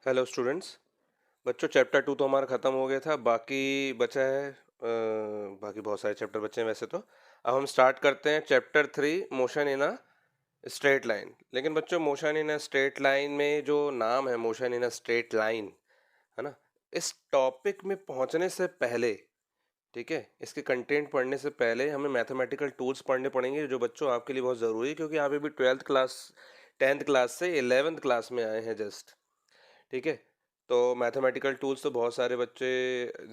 Hello students. बच्चों chapter 2 तो हमारा ख़त्म हो गया था। बाकी बचा है बाकी बहुत सारे चैप्टर बचे हैं वैसे तो। अब हम स्टार्ट करते हैं chapter 3 motion in a straight line. लेकिन बच्चों motion in a straight line में जो नाम है motion in a straight line, है ना, इस टॉपिक में पहुंचने से पहले, ठीक है, इसके कंटेंट पढ़ने से पहले हमें मैथमेटिकल टूल्स पढ़ने पड़ेंगे जो बच्चों आपके लिए बहुत ज़रूरी है, क्योंकि आप अभी 12th क्लास 10th क्लास से 11th क्लास में आए हैं जस्ट। ठीक है, तो मैथमेटिकल टूल्स तो बहुत सारे बच्चे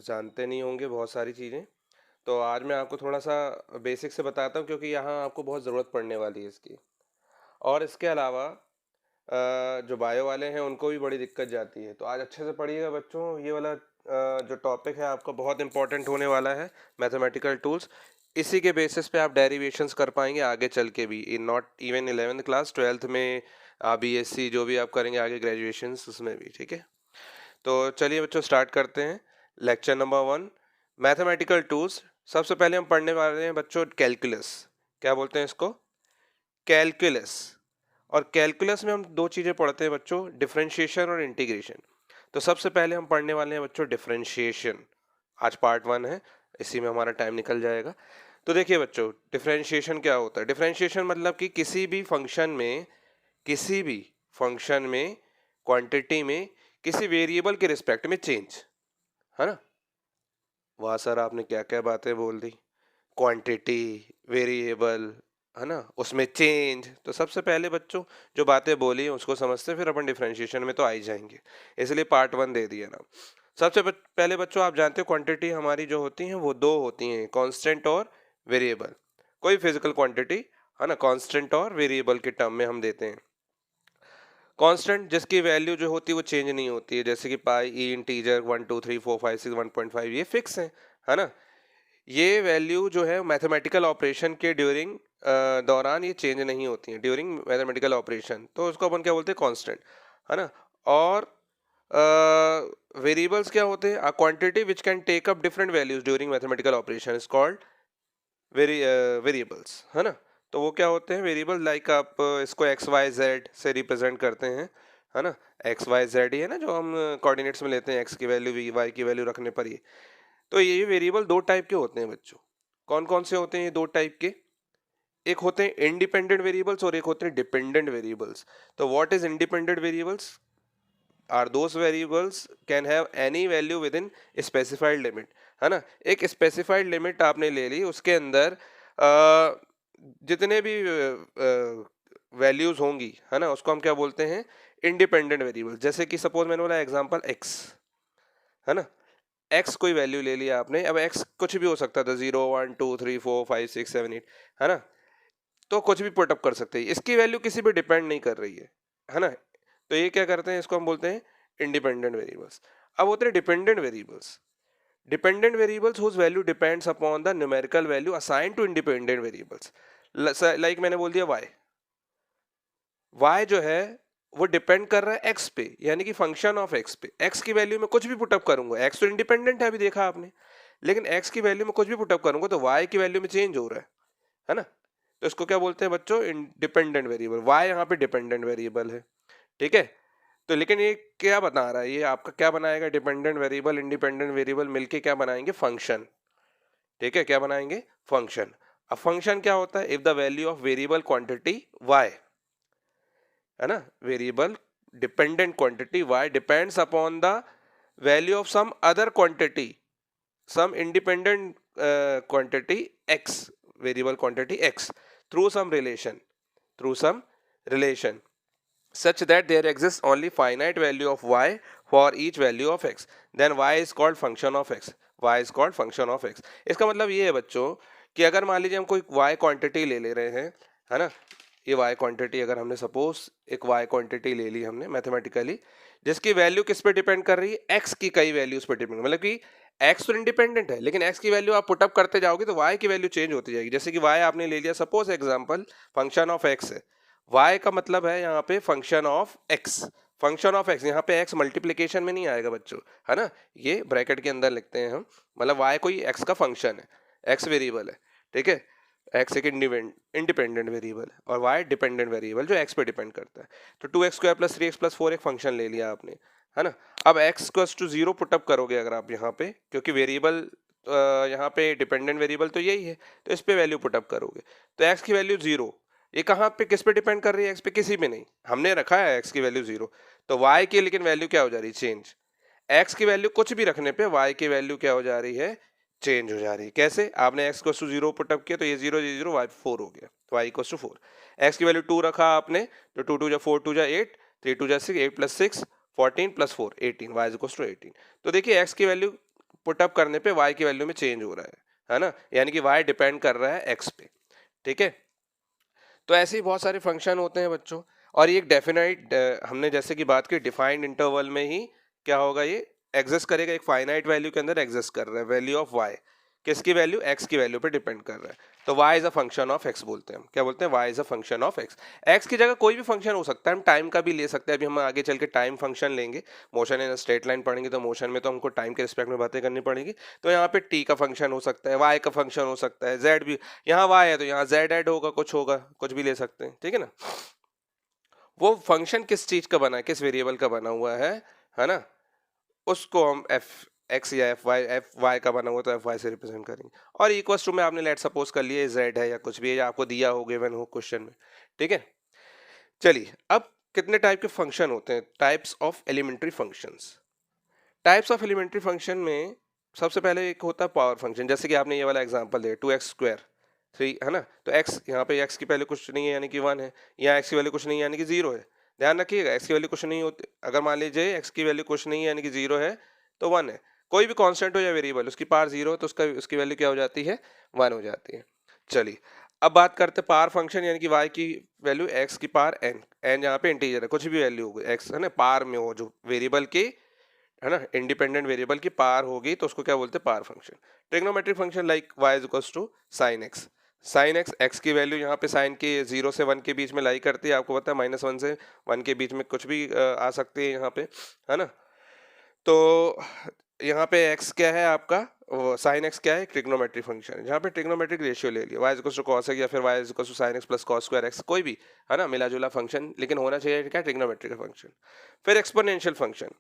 जानते नहीं होंगे, बहुत सारी चीज़ें। तो आज मैं आपको थोड़ा सा बेसिक से बताता हूँ, क्योंकि यहाँ आपको बहुत ज़रूरत पड़ने वाली है इसकी। और इसके अलावा जो बायो वाले हैं उनको भी बड़ी दिक्कत जाती है, तो आज अच्छे से पढ़िएगा बच्चों। ये वाला जो टॉपिक है आपका बहुत इंपॉर्टेंट होने वाला है, मैथमेटिकल टूल्स। इसी के बेसिस पे आप डेरिवेशंस कर पाएंगे आगे चल के भी, in not even 11th class, 12th में, बीएससी जो भी आप करेंगे आगे ग्रेजुएशंस उसमें भी। ठीक है, तो चलिए बच्चों स्टार्ट करते हैं। Lecture number 1, mathematical tools. सबसे पहले हम पढ़ने वाले हैं बच्चों कैलकुलस। क्या बोलते हैं इसको? कैलकुलस। और कैलकुलस में हम दो चीज़ें पढ़ते हैं बच्चों, डिफरेंशिएशन और इंटीग्रेशन। तो सबसे पहले हम पढ़ने वाले हैं बच्चों डिफरेंशिएशन। आज पार्ट 1 है, इसी में हमारा टाइम निकल जाएगा। तो देखिए बच्चों, डिफरेंशिएशन क्या होता है? डिफरेंशिएशन मतलब कि किसी भी फंक्शन में, क्वांटिटी में, किसी वेरिएबल के रिस्पेक्ट में चेंज, है ना। वाह सर, आपने क्या क्या बातें बोल दी। क्वांटिटी, वेरिएबल, है ना, उसमें चेंज। तो सबसे पहले बच्चों जो बातें बोली हैं उसको समझते हैं, फिर अपन डिफरेंशिएशन में तो आ ही जाएंगे। इसलिए पार्ट 1 दे दिया ना। सबसे पहले बच्चों आप जानते हो क्वांटिटी हमारी जो होती हैं वो दो होती हैं, कांस्टेंट और वेरिएबल। कोई फिजिकल क्वांटिटी, है ना, कांस्टेंट और वेरिएबल के टर्म में हम देते हैं। कांस्टेंट जिसकी वैल्यू जो होती है वो चेंज नहीं होती है, जैसे कि पाई, ई इंटीजर 1 2 3 4 5 6 1.5, ये फिक्स है ना। ये वैल्यू जो है मैथमेटिकल ऑपरेशन के ड्यूरिंग दौरान ये चेंज नहीं होती है, ड्यूरिंग मैथमेटिकल ऑपरेशन, तो उसको अपन क्या बोलते हैं? कांस्टेंट, है ना। और वेरिएबल्स क्या होते हैं? A quantity which can take up different values during mathematical operation is called variables, है ना। तो वो क्या होते हैं? वेरिएबल, लाइक आप इसको एक्स वाई जेड से रिप्रेजेंट करते हैं, है ना। एक्स वाई जेड ही है ना जो हम कोऑर्डिनेट्स में लेते हैं, एक्स की वैल्यू वाई की वैल्यू रखने पर ये। तो ये वेरिएबल दो टाइप के होते हैं बच्चों। कौन कौन से होते हैं ये दो टाइप के? एक होते हैं इंडिपेंडेंट वेरिएबल्स और एक होते हैं डिपेंडेंट वेरिएबल्स। तो what is independent variables? Are those variables can have any value within specified limit, है ना। एक स्पेसिफाइड लिमिट आपने ले ली, उसके अंदर जितने भी वैल्यूज होंगी, है ना, उसको हम क्या बोलते हैं? Independent variable. जैसे कि सपोज मैंने बोला एग्जांपल एक्स, है ना। एक्स कोई वैल्यू ले लिया आपने, अब एक्स कुछ भी हो सकता था, 0 1 2 3 4 5 6 7 8, है ना। तो कुछ भी पुटअप कर सकते हैं, इसकी वैल्यू किसी पे डिपेंड नहीं कर रही है ना। तो ये क्या करते हैं? इसको हम बोलते हैं इंडिपेंडेंट वेरिएबल्स। अब होते हैं dependent variables. Dependent variables whose value depends upon the numerical value assign to independent variables. Like मैंने बोल दिया वाई। वाई जो है वो डिपेंड कर रहा है एक्स पे, यानी कि फंक्शन ऑफ एक्स पे। एक्स की वैल्यू में कुछ भी पुटअप करूंगा, एक्स तो इंडिपेंडेंट है अभी देखा आपने, लेकिन एक्स की वैल्यू में कुछ भी पुटअप करूंगा तो वाई की वैल्यू में चेंज हो रहा है ना। तो इसको क्या बोलते हैं बच्चों? Independent variable. वाई यहाँ पे डिपेंडेंट वेरिएबल है, ठीक है। तो लेकिन ये क्या बता रहा है? ये आपका क्या बनाएगा? डिपेंडेंट वेरिएबल इंडिपेंडेंट वेरिएबल मिलके क्या बनाएंगे? फंक्शन। ठीक है, क्या बनाएंगे? फंक्शन। अब फंक्शन क्या होता है? If the value of variable quantity y, है ना, variable dependent quantity y depends upon the value of some other quantity, some independent quantity x, variable quantity x, through some relation such that there exists only finite value of y for each value of x, then y is called function of x, y is called function of x। इसका मतलब ये है बच्चों कि अगर मान लीजिए हम कोई y क्वांटिटी ले रहे हैं, है ना, ये y क्वांटिटी अगर हमने सपोज एक y क्वांटिटी ले ली हमने मैथमेटिकली, जिसकी वैल्यू किस पे डिपेंड कर रही है? x की कई वैल्यूज पे डिपेंड, मतलब कि x तो इंडिपेंडेंट है, लेकिन x की वैल्यू आप पुटअप करते जाओगे तो y की वैल्यू चेंज होती जाएगी। जैसे कि y आपने ले लिया, suppose example function of x है, y का मतलब है यहाँ पे function of x। Function of x, यहाँ पे x मल्टीप्लिकेशन में नहीं आएगा बच्चों, है ना, ये ब्रैकेट के अंदर लिखते हैं हम, मतलब y कोई x का फंक्शन है, x वेरिएबल है, ठीक है। एक्स एक इंडिपेंडेंट वेरिएबल है और वाई डिपेंडेंट वेरिएबल जो एक्स पे डिपेंड करता है। तो 2x² + 3x + 4 एक फंक्शन ले लिया आपने, है ना। अब x = 0 पुटअप करोगे अगर आप यहाँ पे, क्योंकि वेरिएबल यहाँ पे डिपेंडेंट वेरिएबल तो यही है, तो इस पे वैल्यू पुटअप करोगे तो x की वैल्यू 0। ये कहाँ पे किस पे डिपेंड कर रही है? x पे, किसी पे नहीं, हमने रखा है x की वैल्यू 0। तो y की लेकिन वैल्यू क्या हो जा रही है? चेंज। x की वैल्यू कुछ भी रखने पे y की वैल्यू क्या हो जा रही है? चेंज हो जा रही है। कैसे? आपने x = 0 पुटअप किया तो ये 0 ये 0 y 4 हो गया, तो y = 4। x की वैल्यू 2 रखा आपने तो 2 2 जा 4 2 जा 8 3 2 जा 6 8 + 6 14 + 4 18 y = 18। तो देखिए x की वैल्यू पुटअप करने पे y की वैल्यू में चेंज हो रहा है ना, यानी कि y डिपेंड कर रहा है x पे। ठीक है, तो ऐसे ही बहुत सारे फंक्शन होते हैं बच्चों। और ये एक डेफिनाइट, हमने जैसे कि बात की डिफाइंड इंटरवल में ही क्या होगा, ये एग्जिस्ट करेगा, एक फाइनाइट वैल्यू के अंदर एग्जिस्ट कर रहा है, वैल्यू ऑफ y। किसकी वैल्यू? x की वैल्यू पे डिपेंड कर रहा है। तो y is a function of x बोलते हैं हम। क्या बोलते हैं? y is a function of x। x की जगह कोई भी फंक्शन हो सकता है, हम टाइम का भी ले सकते हैं। अभी हम आगे चल के टाइम फंक्शन लेंगे, मोशन इन स्ट्रेट लाइन पढ़ेंगे, तो मोशन में तो हमको टाइम के रिस्पेक्ट में बातें करनी पड़ेगी। तो यहाँ पे t का फंक्शन हो सकता है, y का फंक्शन हो सकता है, z भी, यहाँ y है तो यहाँ z ऐड होगा, कुछ भी ले सकते हैं। ठीक है ना। वो फंक्शन किस चीज का बना है, किस वेरिएबल का बना हुआ है ना, उसको हम एफ एक्स या एफ वाई का बना हुआ तो एफ वाई से रिप्रेजेंट करेंगे। और इक्वल टू में आपने लेट सपोज कर लिए जेड है या कुछ भी है, या आपको दिया हो, गिवन हो क्वेश्चन में। ठीक है, चलिए अब कितने टाइप के फंक्शन होते हैं? Types of elementary functions. Types of elementary function में सबसे पहले एक होता है पावर फंक्शन। जैसे कि आपने ये वाला एग्जांपल दिया 2x² 3, है ना। तो x, यहाँ पे x की पहले कुछ नहीं है यानी कि 1 है, यहाँ x की वैल्यू कुछ नहीं है यानी कि 0 है। ध्यान रखिएगा, x की वैल्यू कुछ नहीं होती, अगर मान लीजिए x की वैल्यू कुछ नहीं है यानी कि 0 है तो 1 है। कोई भी कांस्टेंट हो या वेरिएबल, उसकी पावर 0 है तो उसकी वैल्यू क्या हो जाती है? 1 हो जाती है। चलिए अब बात करते हैं पावर फंक्शन, यानी कि y की वैल्यू x की पावर n, n यहाँ पे इंटीजर है, कुछ भी वैल्यू होगी x, है ना, पावर में हो जो वेरिएबल की, है ना, इंडिपेंडेंट वेरिएबल की पावर होगी तो उसको क्या बोलते हैं? Power function. Trigonometric function like y = sin x। Sine x, x की वैल्यू यहाँ पे साइन के 0 से 1 के बीच में लाई करती है, आपको पता है -1 से 1 के बीच में कुछ भी आ सकती है यहाँ पे, है ना। तो यहाँ पे x क्या है आपका? वो साइन एक्स क्या है? ट्रिग्नोमेट्रिक फंक्शन है। यहाँ पे ट्रिग्नोमेट्रिक रेशियो ले लिया, y = cos x या फिर y = sin x + cos² x, कोई भी, है ना, मिला जुला फंक्शन, लेकिन होना चाहिए क्या? Trigonometric function. फिर exponential function.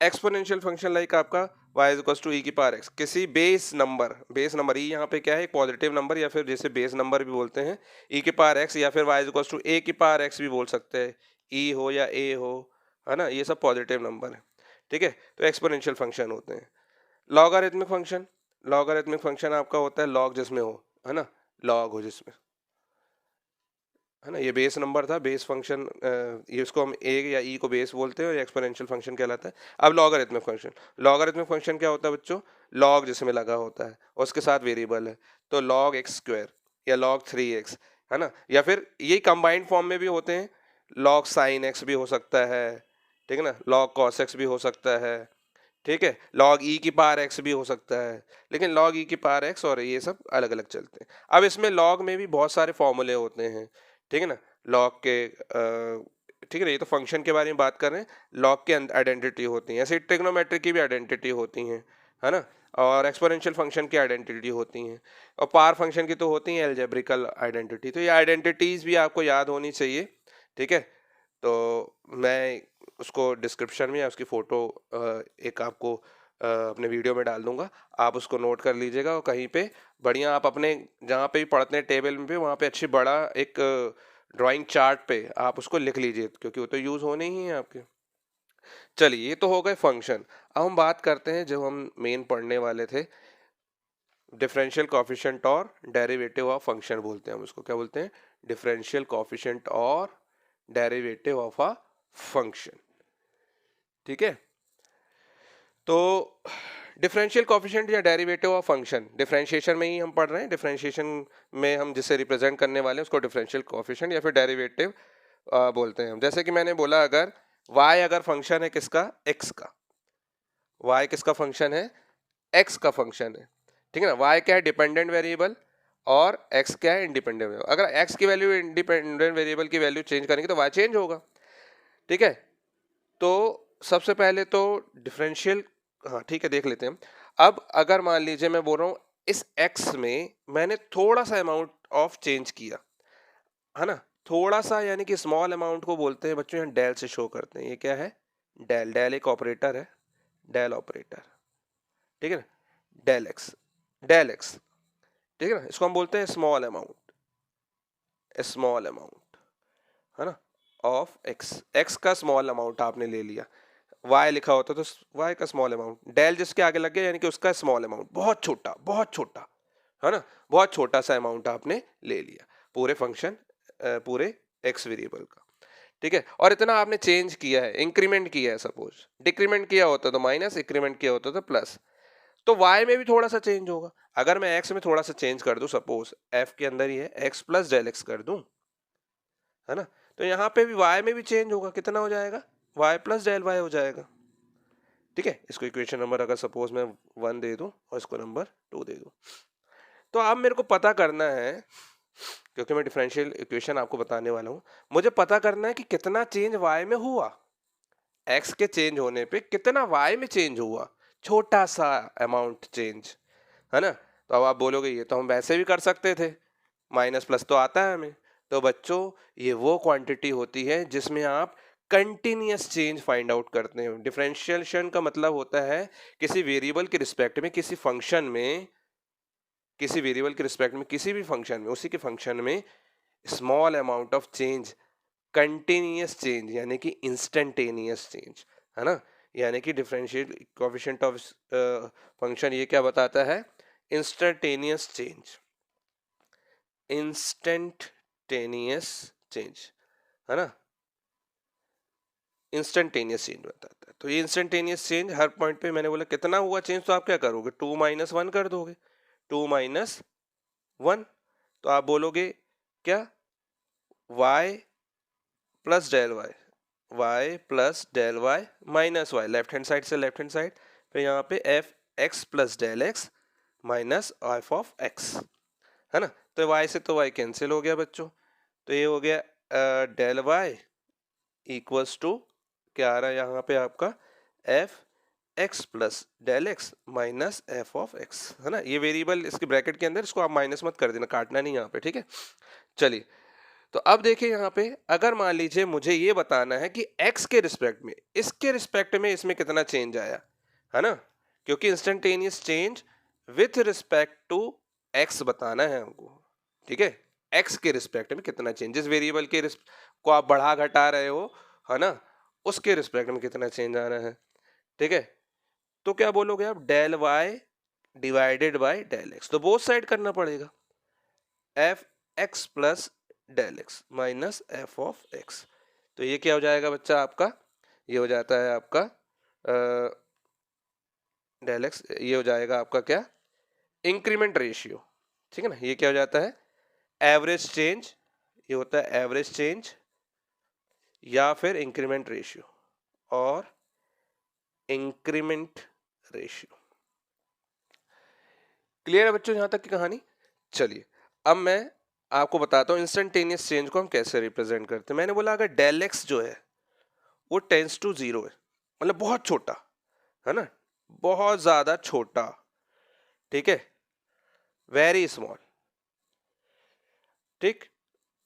Exponential function like आपका y = e की पावर x, किसी बेस नंबर e यहाँ पे क्या है? एक पॉजिटिव नंबर, या फिर जैसे बेस नंबर भी बोलते हैं, e की पावर x, या फिर y = a की पावर x भी बोल सकते हैं, e हो या a हो, है ना, ये सब पॉजिटिव नंबर है। ठीक है, तो एक्सपोनेंशियल फंक्शन होते हैं। लॉगरिथमिक फंक्शन, लॉगरिथमिक फंक्शन आपका होता है लॉग जिसमें हो, है ना, लॉग हो जिसमें, है ना। ये बेस नंबर था, बेस फंक्शन, ये इसको हम ए या ई को बेस बोलते हैं और एक्सपोनेंशियल फंक्शन कहलाता है। अब लॉगरिथमिक फंक्शन, लॉगरिथमिक फंक्शन क्या होता है बच्चों? लॉग जिसमें लगा होता है और उसके साथ वेरिएबल है, तो log x² या log 3x, है ना, या फिर यही कंबाइंड फॉर्म में भी होते हैं, log sin x भी हो सकता है, ठीक है ना, log cos x भी हो सकता है, ठीक है, log e की पावर x भी हो सकता है, लेकिन log e की पावर x और ये सब अलग अलग चलते हैं। अब इसमें log में भी बहुत सारे फॉर्मूले होते हैं, ठीक है ना, log के ठीक है ना, ये तो फंक्शन के बारे में बात कर रहे हैं, log के आइडेंटिटी होती है, ऐसे ट्रिग्नोमेट्रिक की भी आइडेंटिटी होती हैं, है ना, और एक्सपोनेंशियल फंक्शन की आइडेंटिटी होती हैं, और पावर फंक्शन की तो होती है एल्जेब्रिकल आइडेंटिटी। तो ये आइडेंटिटीज भी आपको याद होनी चाहिए, ठीक है। तो मैं उसको डिस्क्रिप्शन में या उसकी फ़ोटो एक आपको अपने वीडियो में डाल दूंगा, आप उसको नोट कर लीजिएगा, और कहीं पे बढ़िया आप अपने जहाँ पे भी पढ़ते हैं टेबल में पे, वहाँ पे अच्छी बड़ा एक ड्राइंग चार्ट पे आप उसको लिख लीजिए, क्योंकि वो तो यूज़ होने ही है आपके। चलिए ये तो हो गए फंक्शन। अब हम बात करते हैं जो हम मेन पढ़ने वाले थे, डिफरेंशियल कोएफिशिएंट और डेरिवेटिव ऑफ फंक्शन बोलते हैं हम उसको। क्या बोलते हैं? डिफरेंशियल कोएफिशिएंट और डेरिवेटिव ऑफ अ फंक्शन। ठीक है, तो डिफरेंशियल कोएफिशिएंट या डेरिवेटिव ऑफ फंक्शन, डिफरेंशिएशन में ही हम पढ़ रहे हैं, डिफरेंशिएशन में हम जिसे रिप्रेजेंट करने वाले हैं उसको डिफरेंशियल कोएफिशिएंट या फिर डेरिवेटिव बोलते हैं हम। जैसे कि मैंने बोला, अगर y अगर फंक्शन है किसका? x का, y किसका फंक्शन है? x का फंक्शन है, ठीक है ना। y क्या है? डिपेंडेंट वेरिएबल, और x क्या है? Independent variable. अगर x की वैल्यू इंडिपेंडेंट वेरिएबल की वैल्यू चेंज करेंगे तो y चेंज होगा, ठीक है। तो सबसे पहले तो डिफरेंशियल, हाँ ठीक है, देख लेते हैं हम। अब अगर मान लीजिए मैं बोल रहा हूँ इस x में मैंने थोड़ा सा अमाउंट ऑफ चेंज किया, है ना, थोड़ा सा, यानी कि स्मॉल अमाउंट को बोलते हैं बच्चों, यहाँ डेल से शो करते हैं। ये क्या है? डेल। डेल एक ऑपरेटर है, डेल ऑपरेटर, ठीक है ना, डेल एक्स, डेल एक्स, ठीक है ना, इसको हम बोलते हैं स्मॉल अमाउंट, स्मॉल अमाउंट, है ना, ऑफ एक्स। एक्स का स्मॉल अमाउंट आपने ले लिया, वाई लिखा होता तो वाई का स्मॉल अमाउंट, डेल जिसके आगे लग गया यानी कि उसका स्मॉल अमाउंट, बहुत छोटा, बहुत छोटा, है ना, बहुत छोटा सा अमाउंट आपने ले लिया पूरे फंक्शन, पूरे एक्स वेरिएबल का, ठीक है। और इतना आपने चेंज किया है, इंक्रीमेंट किया है, सपोज डिक्रीमेंट किया होता तो माइनस, इंक्रीमेंट किया होता तो प्लस, तो y में भी थोड़ा सा चेंज होगा। अगर मैं x में थोड़ा सा चेंज कर दूं, सपोज f के अंदर ही है, x प्लस डेल एक्स कर दूं, है ना, तो यहाँ पे भी y में भी चेंज होगा, कितना हो जाएगा? y प्लस डेल वाई हो जाएगा, ठीक है। इसको इक्वेशन नंबर अगर सपोज मैं 1 दे दूं और इसको नंबर 2 दे दूं, तो अब मेरे को पता करना है, क्योंकि मैं डिफरेंशियल इक्वेशन आपको बताने वाला हूं, मुझे पता करना है कि कितना चेंज y में हुआ, x के चेंज होने पे कितना y में चेंज हुआ, छोटा सा अमाउंट चेंज, है ना। तो अब आप बोलोगे ये तो हम वैसे भी कर सकते थे, माइनस प्लस तो आता है हमें। तो बच्चों, ये वो क्वांटिटी होती है जिसमें आप कंटिन्यूअस चेंज फाइंड आउट करते हो। डिफरेंशिएशन का मतलब होता है किसी वेरिएबल के रिस्पेक्ट में, किसी फंक्शन में, किसी वेरिएबल के रिस्पेक्ट में, किसी भी फंक्शन में, उसी के फंक्शन में small amount of change, continuous change, यानी कि इंस्टेंटेनियस चेंज, है ना। यानी कि डिफरेंशियल कोएफिशिएंट ऑफ फंक्शन ये क्या बताता है? इंस्टेंटेनियस चेंज, इंस्टेंटेनियस चेंज, है ना, इंस्टेंटेनियस चेंज बताता है। तो ये इंस्टेंटेनियस चेंज हर पॉइंट पे, मैंने बोला कितना हुआ चेंज, तो आप क्या करोगे? 2 माइनस 1 कर दोगे, 2 माइनस 1, तो आप बोलोगे क्या? y plus del y, y plus del y minus y, left hand side से लेफ्ट हैंड साइड, फिर यहाँ पे f x plus del x minus f of x, है ना। तो y से तो y कैंसिल हो गया बच्चों, तो ये हो गया डेल वाई इक्वल्स टू क्या आ रहा है यहाँ पे आपका? F x plus del x minus f of x, है ना। ये वेरिएबल इसके ब्रैकेट के अंदर, इसको आप माइनस मत कर देना, काटना नहीं यहाँ पे, ठीक है। चलिए, तो अब देखिए यहाँ पे, अगर मान लीजिए मुझे ये बताना है कि x के रिस्पेक्ट में, इसके रिस्पेक्ट में इसमें कितना चेंज आया, है ना, क्योंकि instantaneous change with respect to x बताना है हमको, ठीक है। x के रिस्पेक्ट में कितना चेंज, जिस वेरिएबल के को आप बढ़ा घटा रहे हो, है ना, उसके रिस्पेक्ट में कितना चेंज आ रहा है, ठीक है। तो क्या बोलोगे आप? Del y divided by del x, तो बोथ साइड करना पड़ेगा, f x plus del x minus f of x. तो ये क्या हो जाएगा बच्चा आपका? ये हो जाता है आपका डेल एक्स, ये हो जाएगा आपका क्या? इंक्रीमेंट रेशियो, ठीक है ना। ये क्या हो जाता है? एवरेज चेंज, ये होता है एवरेज चेंज या फिर इंक्रीमेंट रेशियो, और इंक्रीमेंट रेशियो। क्लियर है बच्चों यहां तक की कहानी? चलिए, अब मैं आपको बताता हूँ इंस्टेंटेनियस चेंज को हम कैसे रिप्रेजेंट करते हैं। मैंने बोला अगर डेल एक्स जो है वो टेंस टू जीरो है, मतलब बहुत छोटा, है ना, बहुत ज्यादा छोटा, ठीक है, वेरी स्मॉल, ठीक,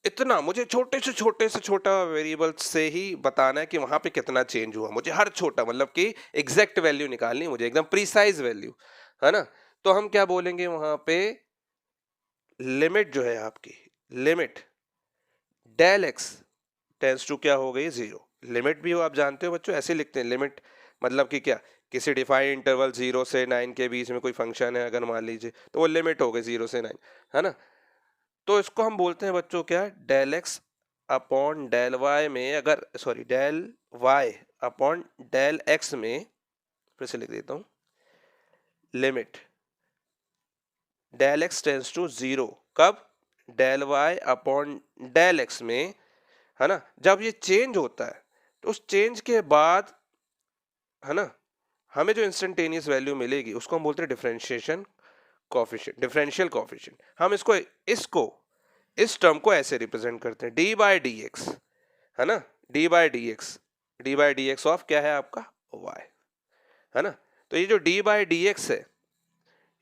इतना मुझे छोटे से छोटा वेरिएबल से ही बताना है कि वहां पे कितना चेंज हुआ, मुझे हर छोटा, मतलब कि एग्जैक्ट वैल्यू निकालनी है मुझे, एकदम प्रीसाइज वैल्यू, है ना। तो हम क्या बोलेंगे वहां पे? लिमिट जो है आपकी, limit del x tends to क्या हो गई? जीरो। लिमिट भी हो आप जानते हो बच्चों, ऐसे लिखते हैं लिमिट, मतलब कि क्या, किसी डिफाइंड इंटरवल 0 से 9 के बीच में कोई फंक्शन है अगर मान लीजिए, तो वो लिमिट हो गई 0 से 9, है ना। तो इसको हम बोलते हैं बच्चों क्या? Del x upon del y में, अगर sorry del y upon del x में, फिर से लिख देता हूं, limit del x tends to zero, कब? Del y upon del x में, है ना। जब ये चेंज होता है तो उस चेंज के बाद, है ना, हमें जो इंस्टेंटेनियस वैल्यू मिलेगी उसको हम बोलते हैं डिफरेंशिएशन कोएफिशिएंट, डिफरेंशियल कोएफिशिएंट। हम इसको इसको इस टर्म को ऐसे रिप्रेजेंट करते हैं, डी बाई डी एक्स, है ना, d by d x, d by d x of क्या है आपका? वाई, है ना। तो ये जो डी बाई डी एक्स है,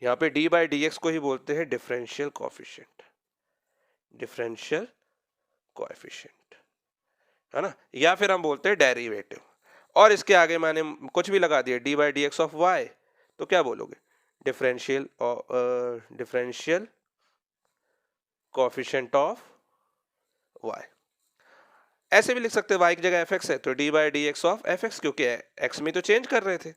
यहाँ पे डी बाई डी एक्स को ही बोलते हैं डिफरेंशियल कोएफिशिएंट, डिफरेंशियल कोएफिशिएंट, है ना, या फिर हम बोलते हैं डेरिवेटिव। और इसके आगे मैंने कुछ भी लगा दिया, d by d x of y, तो क्या बोलोगे, differential differential coefficient of y. ऐसे भी लिख सकते हैं, वाई की जगह एफ एक्स है तो d by d x of F x, क्योंकि एक्स में तो चेंज कर रहे थे,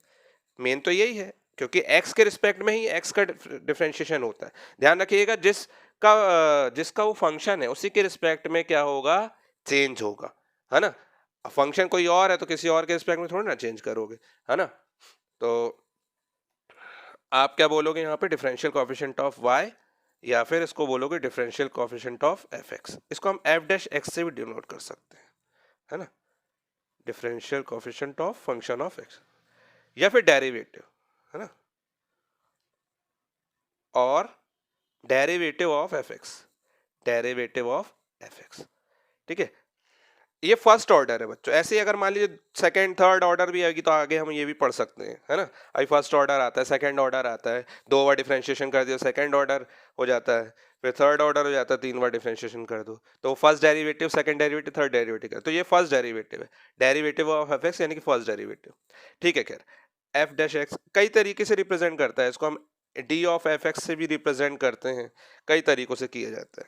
मेन तो यही है, क्योंकि x के रिस्पेक्ट में ही x का डिफरेंशिएशन होता है। ध्यान रखिएगा, जिसका वो फंक्शन है उसी के रिस्पेक्ट में क्या होगा, चेंज होगा, है ना। फंक्शन कोई और है तो किसी और के रिस्पेक्ट में थोड़ी ना चेंज करोगे, है ना। तो आप क्या बोलोगे यहाँ पे, डिफरेंशियल कोएफिशिएंट ऑफ y, या फिर इसको बोलोगे डिफरेंशियल कोएफिशिएंट ऑफ fx। इसको हम f डैश x से भी डिनोट कर सकते हैं, है ना, differential coefficient of function of x, या फिर डेरिवेटिव, है ना, और derivative of F x, derivative of F x, ठीक है। ये फर्स्ट ऑर्डर है बच्चों। ऐसे ही अगर मान लीजिए सेकंड थर्ड ऑर्डर भी आएगी तो आगे हम ये भी पढ़ सकते हैं, है ना। अभी फर्स्ट ऑर्डर आता है, सेकंड ऑर्डर आता है, 2 बार डिफरेंशिएशन कर दिया सेकंड ऑर्डर हो जाता है, फिर थर्ड ऑर्डर हो जाता है, 3 बार डिफरेंशिएशन कर दो तो first derivative, second derivative, third derivative. तो ये फर्स्ट डेरिवेटिव है, डेरिवेटिव ऑफ एफ एक्स यानी कि फर्स्ट डेरिवेटिव, ठीक है। खैर एफ डैश एक्स कई तरीके से रिप्रेजेंट करता है, इसको हम डी ऑफ एफ एक्स से भी रिप्रेजेंट करते हैं, कई तरीकों से किया जाता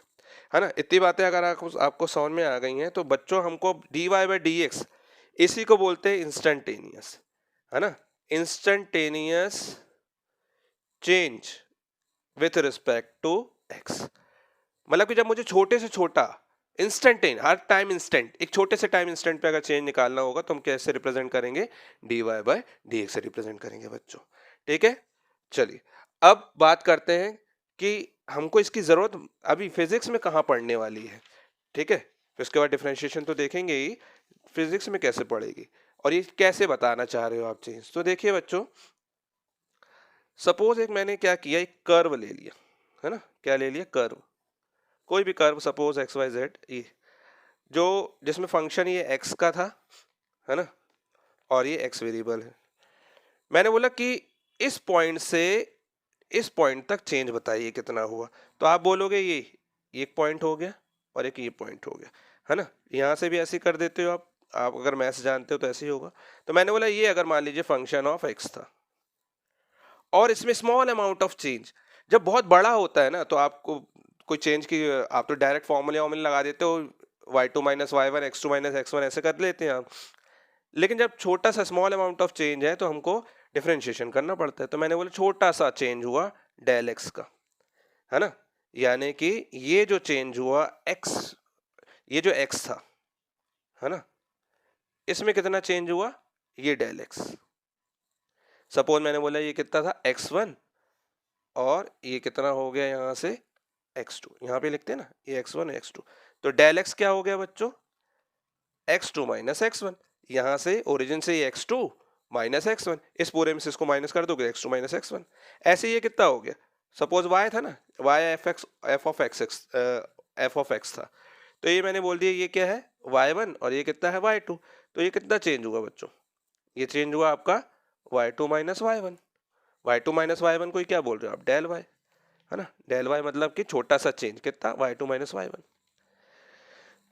है ना। इतनी बातें अगर आपको समझ में आ गई हैं तो बच्चों हमको d y by d x, इसी को बोलते हैं इंस्टेंटेनियस, है ना, instantaneous change with respect to x. मतलब कि जब मुझे छोटे से छोटा इंस्टेंटेन, हर टाइम इंस्टेंट, एक छोटे से टाइम इंस्टेंट पे अगर चेंज निकालना होगा तो हम कैसे रिप्रेजेंट करेंगे, d y by d x से रिप्रेजेंट करेंगे बच्चों, ठीक है। चलिए अब बात करते हैं कि हमको इसकी जरूरत अभी फिजिक्स में कहाँ पढ़ने वाली है, ठीक है। फिर उसके बाद डिफरेंशिएशन तो देखेंगे ही, फिजिक्स में कैसे पढ़ेगी और ये कैसे बताना चाह रहे हो आप चेंज। तो देखिए बच्चों, सपोज एक मैंने क्या किया, एक कर्व ले लिया, है ना, क्या ले लिया, कर्व, कोई भी curve, suppose x y z, ये जो जिसमें फंक्शन ये एक्स का था, है ना, और ये एक्स वेरिएबल है। मैंने बोला कि इस पॉइंट से इस पॉइंट तक चेंज बताइए कितना हुआ, तो आप बोलोगे ये एक पॉइंट हो गया और एक ये पॉइंट हो गया, है ना। यहाँ से भी ऐसे कर देते हो आप अगर मैथ्स जानते हो तो ऐसे ही होगा। तो मैंने बोला ये अगर मान लीजिए फंक्शन ऑफ एक्स था और इसमें स्मॉल अमाउंट ऑफ चेंज, जब बहुत बड़ा होता है ना तो आपको कोई चेंज की आप तो डायरेक्ट फॉर्मूले लगा देते हो, y2 minus y1 x2 minus x1 ऐसे कर लेते हैं आप। लेकिन जब छोटा सा स्मॉल अमाउंट ऑफ चेंज है तो हमको डिफरेंशिएशन करना पड़ता है। तो मैंने बोला छोटा सा चेंज हुआ डेल एक्स का, है ना, यानी कि ये जो चेंज हुआ x, ये जो x था, है ना, इसमें कितना चेंज हुआ, ये डेल एक्स। सपोज मैंने बोला ये कितना था x1 और ये कितना हो गया यहाँ से x2, यहाँ पे लिखते हैं ना ये x1 x2, तो डेल एक्स क्या हो गया बच्चों, x2 माइनस x1, यहाँ से ओरिजिन से ये x2 माइनस x1, इस पूरे में से इसको माइनस कर दोगे x2 माइनस x1। ऐसे ये कितना हो गया, सपोज y था ना, y f ऑफ x था, तो ये मैंने बोल दिया ये क्या है y1 और ये कितना है y2, तो ये कितना चेंज हुआ बच्चों, ये चेंज हुआ आपका y2 minus y1। y2 minus y1 को क्या बोल रहे हो आप, डेल y, है ना, डेल y मतलब कि छोटा सा चेंज कितना, y2 माइनस y1।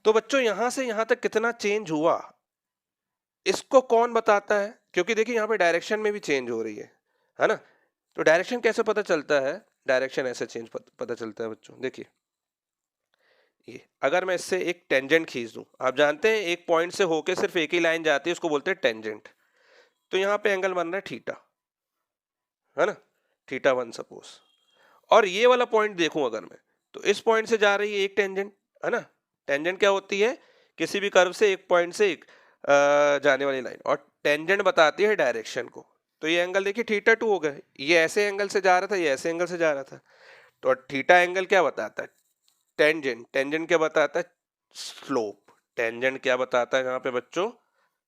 तो बच्चों यहां से यहां तक कितना चेंज हुआ इसको कौन बताता है, क्योंकि देखिए यहाँ पे डायरेक्शन में भी चेंज हो रही है ना। तो डायरेक्शन कैसे पता चलता है, डायरेक्शन ऐसे चेंज पता चलता है बच्चों। देखिए ये अगर मैं इससे एक टेंजेंट खींच दूं, आप जानते हैं एक पॉइंट से होके सिर्फ एक ही लाइन जाती है उसको बोलते हैं टेंजेंट। तो यहाँ पे एंगल बन रहा है थीटा, है ना, θ1 सपोज, और ये वाला पॉइंट देखूं अगर मैं, तो इस पॉइंट से जा रही है एक टेंजेंट, है ना। टेंजेंट क्या होती है, किसी भी कर्व से एक पॉइंट से एक जाने वाली लाइन, और टेंजेंट बताती है डायरेक्शन को। तो ये एंगल देखिए θ2 हो गया, ये ऐसे एंगल से जा रहा था, ये ऐसे एंगल से जा रहा था। तो थीटा एंगल क्या बताता है, टेंजेंट, टेंजेंट क्या बताता है, स्लोप, टेंजेंट क्या बताता है यहाँ पे बच्चों,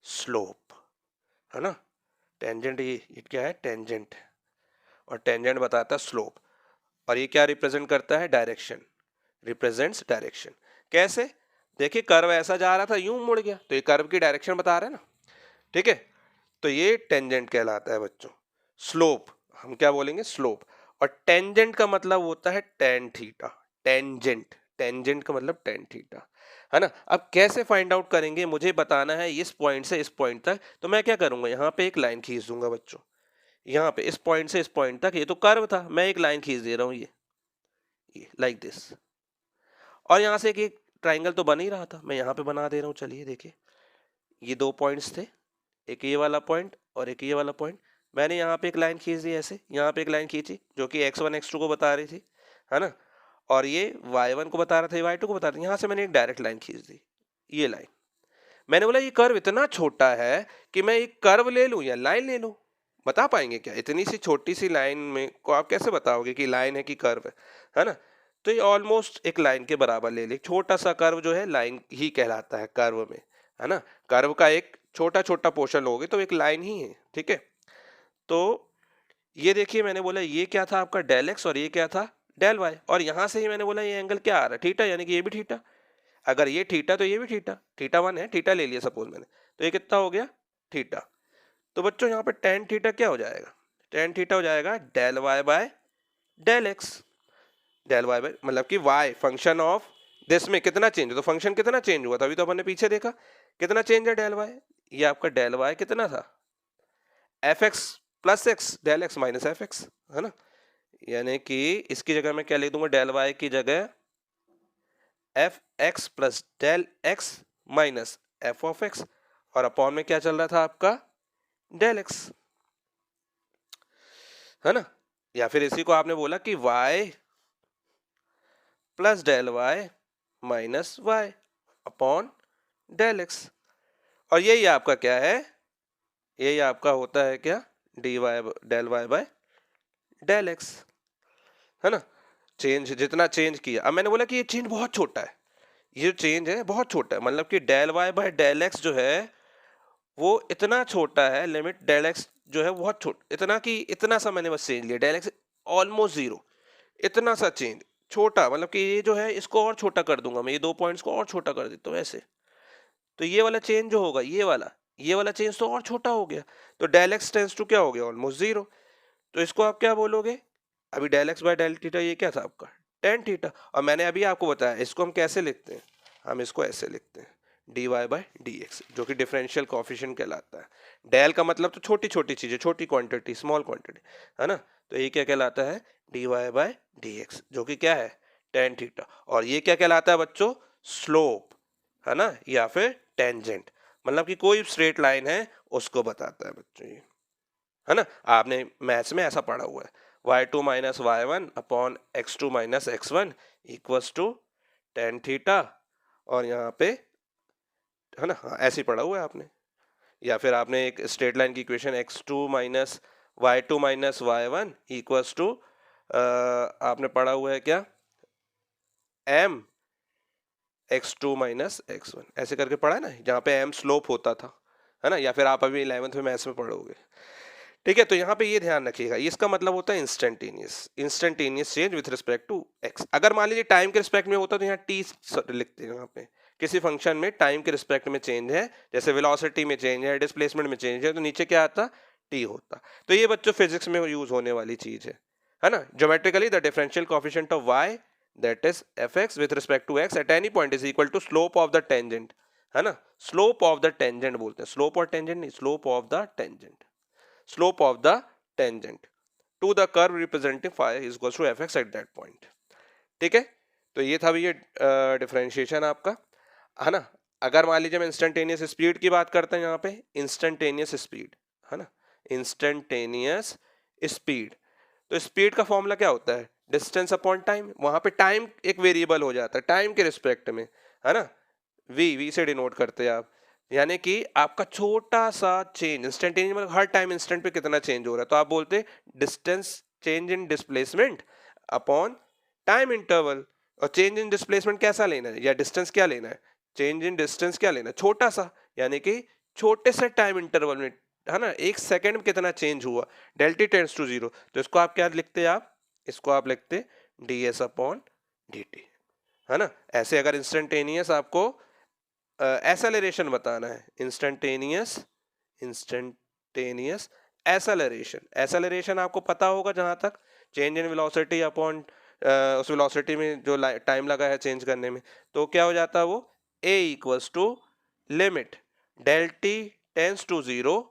स्लोप, है ना। टेंजेंट ये क्या है, टेंजेंट, और टेंजेंट बताता है स्लोप, और ये क्या रिप्रेजेंट करता है, डायरेक्शन, रिप्रेजेंट्स डायरेक्शन। कैसे, देखिए कर्व ऐसा जा रहा था यूं मुड़ गया, तो ये कर्व की डायरेक्शन बता रहे हैं ना, ठीक है। तो ये टेंजेंट कहलाता है बच्चों। स्लोप हम क्या बोलेंगे, स्लोप, और टेंजेंट का मतलब होता है टेन थीटा। टेंजेंट, टेंजेंट का मतलब टेन थीटा, है ना। अब कैसे फाइंड आउट करेंगे, मुझे बताना है इस पॉइंट से इस पॉइंट तक, तो मैं क्या करूंगा, यहाँ पे एक लाइन खींच दूंगा बच्चों। यहाँ पे इस पॉइंट से इस पॉइंट तक, ये तो कर्व था, मैं एक लाइन खींच दे रहा हूँ, ये लाइक दिस। और यहाँ से एक ट्राइंगल तो बन ही रहा था, मैं यहाँ पे बना दे रहा हूँ। चलिए देखिए, ये दो पॉइंट्स थे, एक ये वाला पॉइंट और एक ये वाला पॉइंट। मैंने यहाँ पे एक लाइन खींच दी, ऐसे यहाँ पे एक लाइन खींची जो कि x1 x2 को बता रही थी, है ना। और ये y1 को बता रहा था, y2 को बता रहा था। यहाँ से मैंने एक डायरेक्ट लाइन खींच दी, ये लाइन। मैंने बोला ये कर्व इतना छोटा है कि मैं एक कर्व ले लूं या लाइन ले लूं। बता पाएंगे क्या, इतनी सी छोटी सी लाइन में को आप कैसे बताओगे कि लाइन है कि कर्व है ना। तो ये ऑलमोस्ट एक लाइन के बराबर ले ले, छोटा सा कर्व जो है लाइन ही कहलाता है कर्व में, है ना। कर्व का एक छोटा छोटा पोर्शन लोगे तो एक लाइन ही है, ठीक है। तो ये देखिए, मैंने बोला ये क्या था आपका डेल एक्स और ये क्या था डेल वाई, और यहां से ही मैंने बोला ये एंगल क्या आ रहा है, थीटा, यानी कि ये भी थीटा। अगर ये थीटा तो ये भी थीटा, थीटा वन है, थीटा ले लिया सपोज मैंने, तो ये कितना हो गया थीटा। तो बच्चों यहाँ पे टेन थीटा क्या हो जाएगा, टेन थीटा हो जाएगा del y by del x. Del y by मतलब कि वाई फंक्शन ऑफ दिस में कितना चेंज, तो फंक्शन कितना चेंज हुआ था, अभी तो अपन ने पीछे देखा कितना चेंज है डेल वाई। ये आपका डेल वाई कितना था, f x plus x, del x minus f x, है ना। यानी कि इसकी जगह मैं क्या लिख दूंगा, डेल वाई की जगह f x plus del x minus f of x, और अपॉन में क्या चल रहा था आपका डेल एक्स, है ना। या फिर इसी को आपने बोला कि y plus del y minus y upon del x, और यही आपका क्या है, यही आपका होता है क्या, d y del y by del x, है ना। चेंज जितना चेंज किया, अब मैंने बोला कि ये चेंज बहुत छोटा है, ये चेंज है बहुत छोटा है, मतलब कि del y by del x जो है वो इतना छोटा है, लिमिट डेल एक्स जो है बहुत छोटा, इतना कि इतना सा मैंने बस चेंज लिया, डेल एक्स ऑलमोस्ट जीरो, इतना सा चेंज छोटा, मतलब कि ये जो है इसको और छोटा कर दूंगा मैं, ये दो पॉइंट्स को और छोटा कर देता हूँ ऐसे, तो ये वाला चेंज जो होगा, ये वाला चेंज तो और छोटा हो गया, तो डेल एक्स टेंस टू क्या हो गया, ऑलमोस्ट जीरो। तो इसको आप क्या बोलोगे, अभी del x by del theta ये क्या था आपका टेन थीटा, और मैंने अभी आपको बताया इसको हम कैसे लिखते हैं, हम इसको ऐसे लिखते हैं d y by d x, जो कि डिफरेंशियल कॉफिशिएंट कहलाता है। डेल का मतलब तो छोटी छोटी चीजें, छोटी क्वांटिटी, स्मॉल क्वांटिटी, है ना। तो ये क्या कहलाता है d y by d x, जो कि क्या है टेन थीटा, और ये क्या कहलाता है बच्चों, स्लोप, है ना, या फिर टेंजेंट, मतलब कि कोई स्ट्रेट लाइन है उसको बताता है बच्चों ये, है ना। आपने मैथ्स में ऐसा पढ़ा हुआ है, y2 minus y one upon x2 minus x one equals to tan theta, और यहाँ पे, है ना, हाँ, ऐसे ही पढ़ा हुआ है आपने। या फिर आपने एक स्ट्रेट लाइन की equation x2 minus y2 minus y one equals to, आपने पढ़ा हुआ है क्या, m x2 minus x one, ऐसे करके पढ़ा है ना, जहाँ पे m स्लोप होता था, है ना। या फिर आप अभी 11th में मैथ्स में पढ़ोगे, ठीक है। तो यहाँ पे ये ध्यान रखिएगा, इसका मतलब होता है instantaneous change with respect to x. अगर मान लीजिए टाइम के रिस्पेक्ट में होता तो यहाँ टी लिखते हैं, यहाँ पे किसी फंक्शन में टाइम के रिस्पेक्ट में चेंज है, जैसे वेलोसिटी में चेंज है, डिस्प्लेसमेंट में चेंज है, तो नीचे क्या आता टी होता। तो ये बच्चों फिजिक्स में यूज होने वाली चीज है ना। Geometrically the differential coefficient of y that is fx with respect to x at any point is equal to slope of the tangent, है ना। स्लोप ऑफ द टेंजेंट बोलते हैं, स्लोप और टेंजेंट नहीं, slope of the tangent, slope of the tangent to the curve representing phi is equals to fx at that point, ठीक है। तो ये था ये डिफरेंशिएशन आपका, है ना। अगर मान लीजिए मैं इंस्टेंटेनियस स्पीड की बात करते हैं, यहाँ पे इंस्टेंटेनियस स्पीड, है ना, इंस्टेंटेनियस स्पीड, तो स्पीड का फॉर्मूला क्या होता है, डिस्टेंस अपॉन टाइम, वहां पे टाइम एक वेरिएबल हो जाता है टाइम के रिस्पेक्ट में, है ना, वी से डिनोट करते हैं आप, यानी कि आपका छोटा सा चेंज इंस्टेंटेनियस, मतलब हर टाइम इंस्टेंट पे कितना चेंज हो रहा है, तो आप बोलते distance change in displacement upon time interval. और चेंज इन डिस्प्लेसमेंट कैसा लेना है, या डिस्टेंस क्या लेना है, चेंज इन डिस्टेंस क्या लेना है, छोटा सा, यानी कि छोटे से टाइम इंटरवल में, है ना, एक सेकंड में कितना चेंज हुआ, डेल्टी टेंड्स टू जीरो, तो इसको आप क्या लिखते हैं, आप इसको आप लिखते D S upon D T, है ना। ऐसे अगर इंस्टेंटेनियस आपको एसेलरेशन बताना है, इंस्टेंटेनियस एसेलरेशन, एसेलरेशन आपको पता होगा जहां तक चेंज इन वेलोसिटी अपॉन उस वेलोसिटी में जो टाइम लगा है चेंज करने में, तो क्या हो जाता है वो a equals to limit del t tends to 0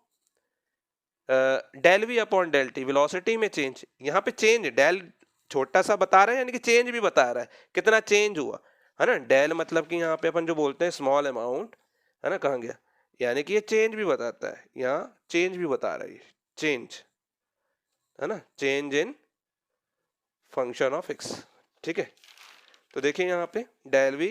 del v upon del t, velocity में चेंज, यहाँ पे चेंज डेल छोटा सा बता रहा है यानी कि चेंज भी बता रहा है कितना चेंज हुआ, है ना। डेल मतलब कि यहाँ पे अपन जो बोलते हैं स्मॉल अमाउंट, है ना, कहाँ गया, यानी कि ये चेंज भी बताता है, यहाँ चेंज भी बता रहा है, चेंज, है ना, change in function of x, ठीक है। तो देखिए यहाँ पे del v